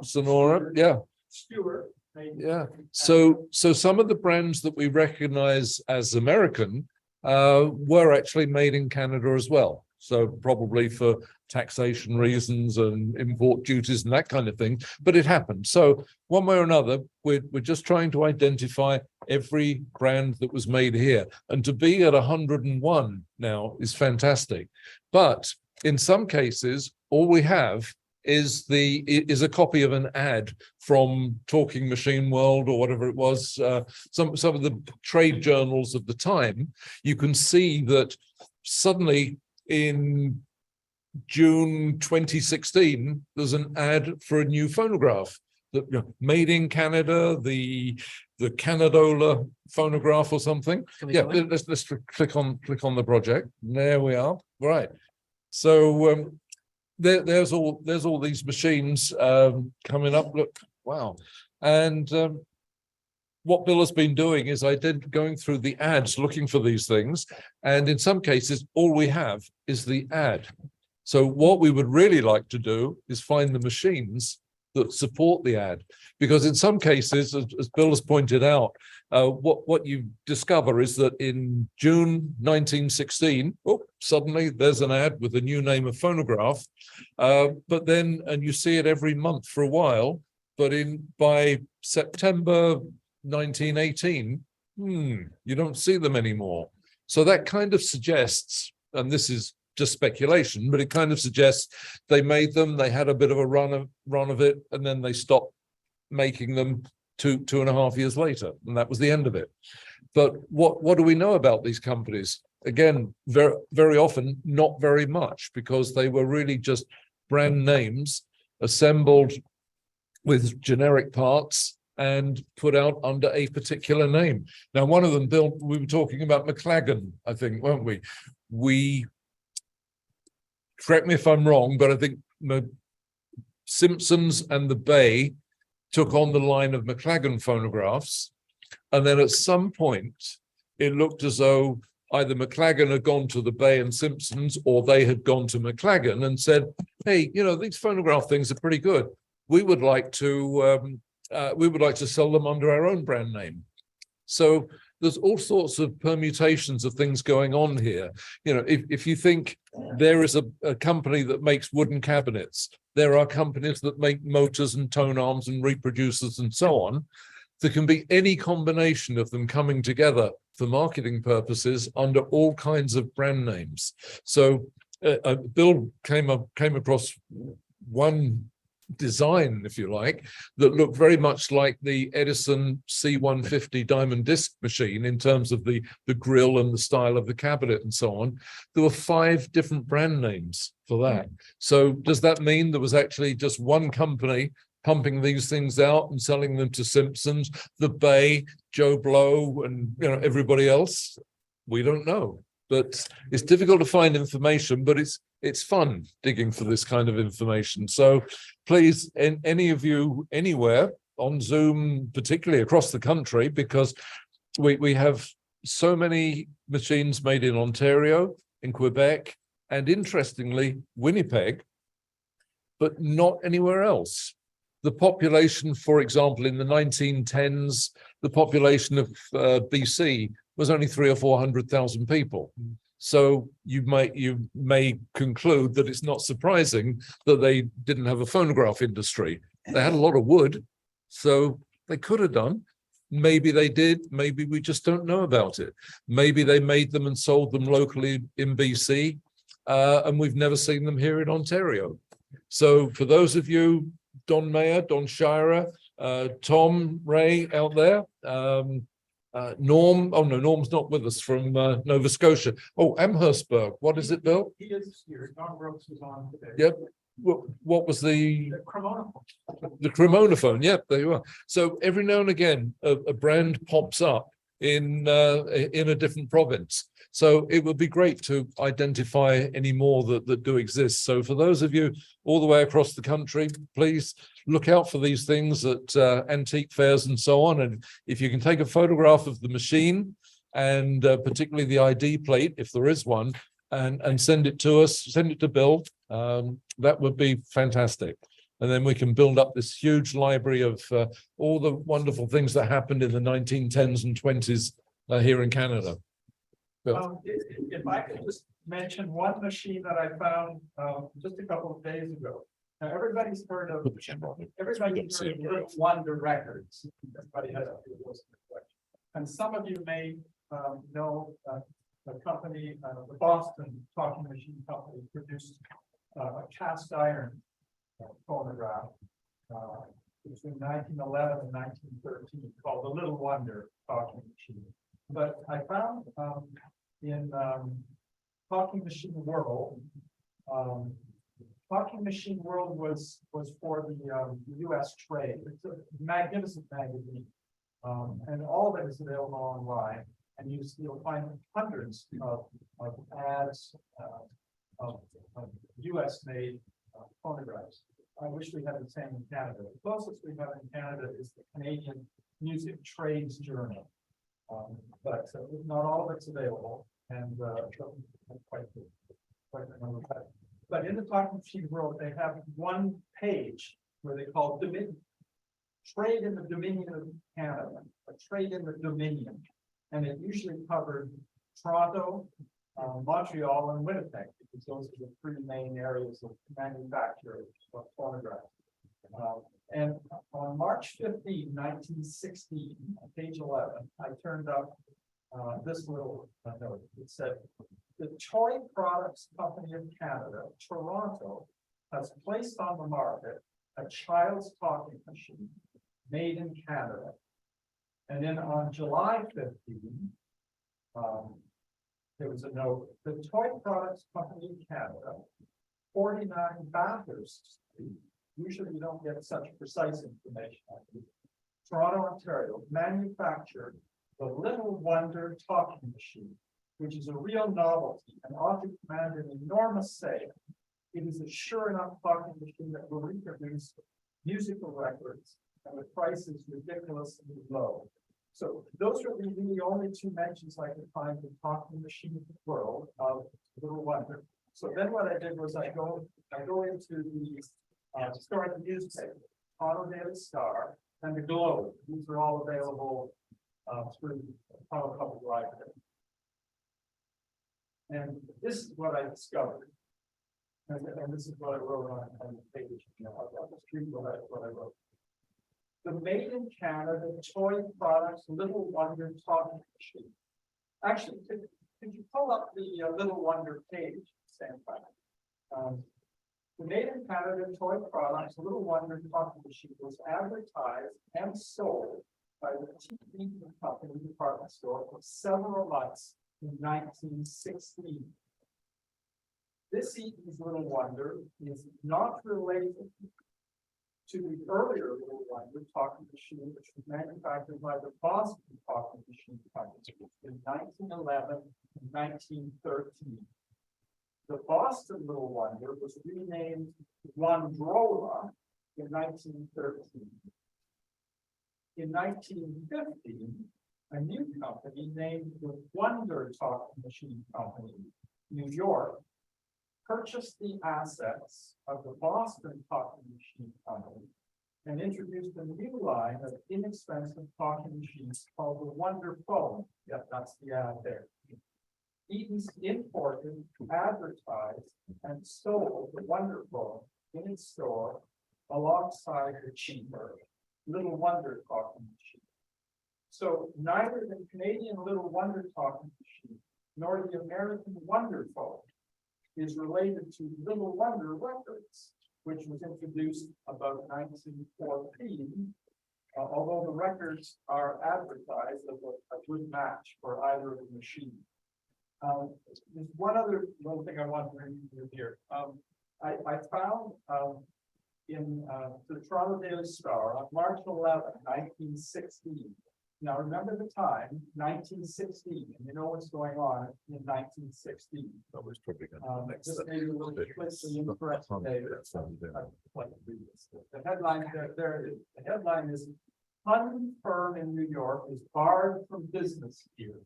S1: Sonora, yeah.
S3: Stewart.
S1: Yeah. So some of the brands that we recognize as American were actually made in Canada as well. So probably for taxation reasons and import duties and that kind of thing, but it happened. So one way or another, we're just trying to identify every brand that was made here. And to be at 101 now is fantastic. But in some cases, all we have is a copy of an ad from Talking Machine World or whatever it was, some of the trade journals of the time. You can see that suddenly in June 2016, there's an ad for a new phonograph that, you know, made in Canada, the Canadola phonograph or something. Yeah, let's click on the project. There we are. Right. So there's all these machines coming up. Look, wow. And what Bill has been doing is going through the ads, looking for these things. And in some cases, all we have is the ad. So what we would really like to do is find the machines that support the ad. Because in some cases, as Bill has pointed out, what you discover is that in June 1916, suddenly there's an ad with a new name of phonograph. But then, and you see it every month for a while, but by September 1918, you don't see them anymore. So that kind of suggests, and this is just speculation, but it kind of suggests they made them, they had a bit of a run of it, and then they stopped making them two and a half years later, and that was the end of it. But what do we know about these companies? Again, very, very often, not very much, because they were really just brand names assembled with generic parts and put out under a particular name. Now, one of them, Bill, we were talking about McLagan, I think, weren't we? Correct me if I'm wrong, but I think Simpsons and the Bay took on the line of McLagan phonographs. And then at some point, it looked as though either McLagan had gone to the Bay and Simpsons, or they had gone to McLagan and said, hey, you know, these phonograph things are pretty good. We would like to sell them under our own brand name. So there's all sorts of permutations of things going on here. You know, if you think there is a company that makes wooden cabinets, there are companies that make motors and tone arms and reproducers and so on. There can be any combination of them coming together for marketing purposes under all kinds of brand names. So Bill came across one design, if you like, that look very much like the Edison C150 diamond disc machine in terms of the grill and the style of the cabinet and so on. There were 5 different brand names for that. So does that mean there was actually just one company pumping these things out and selling them to Simpsons, the Bay, Joe Blow, and everybody else? We don't know. But it's difficult to find information, but it's fun digging for this kind of information. So please, any of you anywhere on Zoom, particularly across the country, because we have so many machines made in Ontario, in Quebec, and interestingly, Winnipeg, but not anywhere else. The population, for example, in the 1910s, the population of BC was only 300,000 or 400,000 people. So you may conclude that it's not surprising that they didn't have a phonograph industry. They had a lot of wood, so they could have done. Maybe they did, maybe we just don't know about it. Maybe they made them and sold them locally in BC, and we've never seen them here in Ontario. So for those of you, Don Mayer, Don Shira, Tom, Ray out there, Norm, oh no, Norm's not with us, from Nova Scotia. Oh, Amherstburg, what is it, Bill?
S13: He is here. Don Brooks is on today.
S1: Yep. What was the
S13: Cremonaphone.
S1: The Cremonaphone? Yep, there you are. So every now and again, a brand pops up in a different province. So it would be great to identify any more that do exist. So for those of you all the way across the country, please look out for these things at antique fairs and so on. And if you can take a photograph of the machine and particularly the ID plate, if there is one, and send it to us, send it to Bill, that would be fantastic. And then we can build up this huge library of all the wonderful things that happened in the 1910s and 20s here in Canada.
S13: If I could just mention one machine that I found just a couple of days ago. Now, everybody's heard of Little Wonder Records. Everybody has a and some of you may know the company, the Boston Talking Machine Company, produced a cast iron phonograph between 1911 and 1913 called the Little Wonder Talking Machine. But I found in Talking Machine World, Talking Machine World was for the U.S. trade. It's a magnificent magazine, and all of it is available online. And you'll find hundreds of ads of U.S.-made phonographs. I wish we had the same in Canada. The closest we have in Canada is the Canadian Music Trades Journal. But not all of it's available, and but in the Talking Machine World, they have one page where they call Dominion, Trade in the Dominion of Canada, a trade in the Dominion, and it usually covered Toronto, Montreal, and Winnipeg, because those are the 3 main areas of manufacture of phonographs. And on March 15, 1916, on page 11, I turned up this little note. It said, the Toy Products Company of Canada, Toronto, has placed on the market a child's talking machine made in Canada. And then on July 15, there was a note, the Toy Products Company of Canada, 49 Bathurst Street. Usually you don't get such precise information. Toronto, Ontario, manufactured the Little Wonder Talking Machine, which is a real novelty and ought to command an enormous sale. It is a sure enough talking machine that will reproduce musical records, and the price is ridiculously low. So those are the really only 2 mentions I could find in Talking Machine World of Little Wonder. So then what I did was I go into the start the newspaper, Toronto Daily Star, and the Globe. These are all available through Toronto Public Library. And this is what I discovered. And this is what I wrote on the page. I'll just read what I wrote. The Made in Canada Toy Products Little Wonder Talking Machine. Actually, could you pull up the Little Wonder page, stand by? Canadian Canada Toy Products Little Wonder Talking Machine was advertised and sold by the TV Company department store for several months in 1916. This Eaton's Little Wonder is not related to the earlier Little Wonder talking machine, which was manufactured by the Boston Talking Machine Company in 1911 and 1913. The Boston Little Wonder was renamed Wondrola in 1913. In 1915, a new company named the Wonder Talking Machine Company, New York, purchased the assets of the Boston Talking Machine Company and introduced a new line of inexpensive talking machines called the Wonder Phone. Yep, that's the ad there. Eaton's imported, advertised, and sold the Wonder Phone in its store alongside the cheaper Little Wonder talking machine. So neither the Canadian Little Wonder talking machine nor the American Wonder Phone is related to Little Wonder Records, which was introduced about 1914, although the records are advertised as a good match for either of the machines. There's one other little thing I want to review here. I found in the Toronto Daily Star on March 11, 1916. Now remember the time, 1916, and you know what's going on in 1916.
S1: That was probably going to
S13: Just maybe a little bit quickly incorrect today. The headline there, the headline is "Fund firm in New York is barred from business here."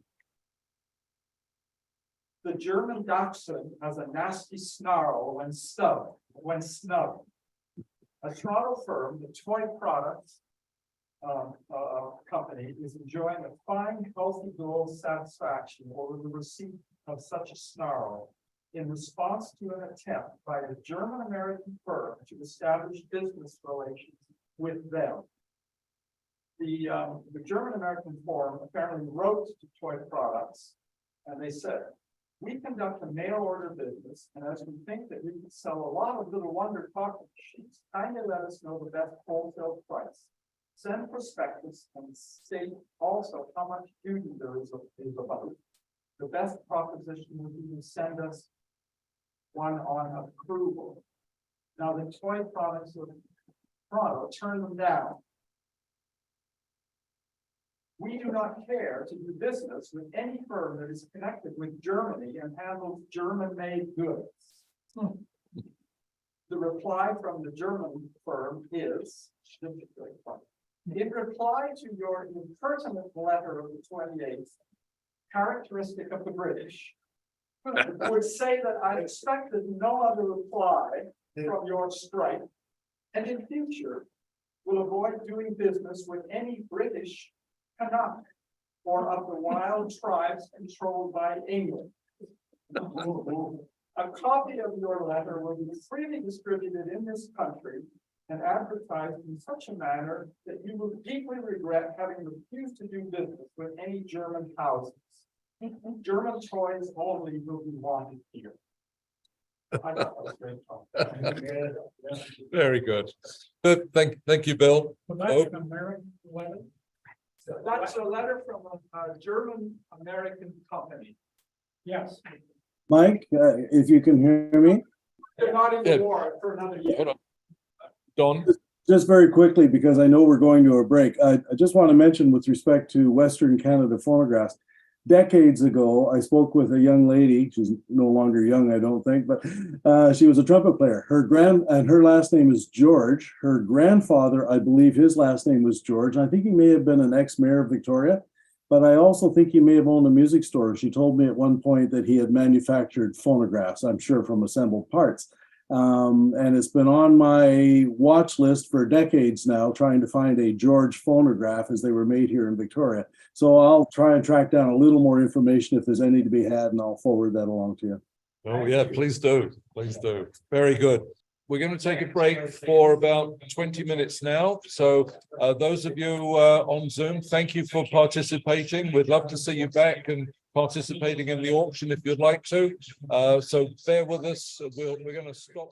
S13: The German dachshund has a nasty snarl when snubbed. A Toronto firm, the Toy Products Company, is enjoying a fine, healthy glow of satisfaction over the receipt of such a snarl in response to an attempt by the German-American firm to establish business relations with them. The German-American firm apparently wrote to Toy Products, and they said, "We conduct a mail order business, and as we think that we can sell a lot of Little Wonder talking machines, kindly let us know the best wholesale price. Send prospectus and state also how much duty there is about. The best proposition would be to send us one on approval." Now, the Toy Products of Toronto turned them down. "We do not care to do business with any firm that is connected with Germany and handles German-made goods." The reply from the German firm is, "In reply to your impertinent letter of the 28th, characteristic of the British, I would say that I expected no other reply from your stripe, and in future will avoid doing business with any British Canuck or of the wild tribes controlled by England. A copy of your letter will be freely distributed in this country and advertised in such a manner that you will deeply regret having refused to do business with any German houses. German toys only will be wanted here." I thought that was great.
S1: Very good. Thank you, Bill.
S11: So that's an American letter.
S13: That's a letter from a German-American company.
S11: Yes.
S8: Mike, if you can hear me,
S13: They're not in
S1: Yeah.
S13: the war for another year.
S1: Hold on. Don,
S8: just very quickly, because I know we're going to a break. I just want to mention with respect to Western Canada phonographs, decades ago, I spoke with a young lady. She's no longer young, I don't think, but she was a trumpet player. Her last name is George. Her grandfather, I believe his last name was George. I think he may have been an ex-mayor of Victoria, but I also think he may have owned a music store. She told me at one point that he had manufactured phonographs, I'm sure from assembled parts. And it's been on my watch list for decades now, trying to find a George phonograph as they were made here in Victoria. So I'll try and track down a little more information if there's any to be had, and I'll forward that along to you.
S1: oh yeah, please do. Please do. Very good. We're going to take a break for about 20 minutes now. So those of you on Zoom, thank you for participating. We'd love to see you back and participating in the auction if you'd like to. So bear with us. We're going to stop.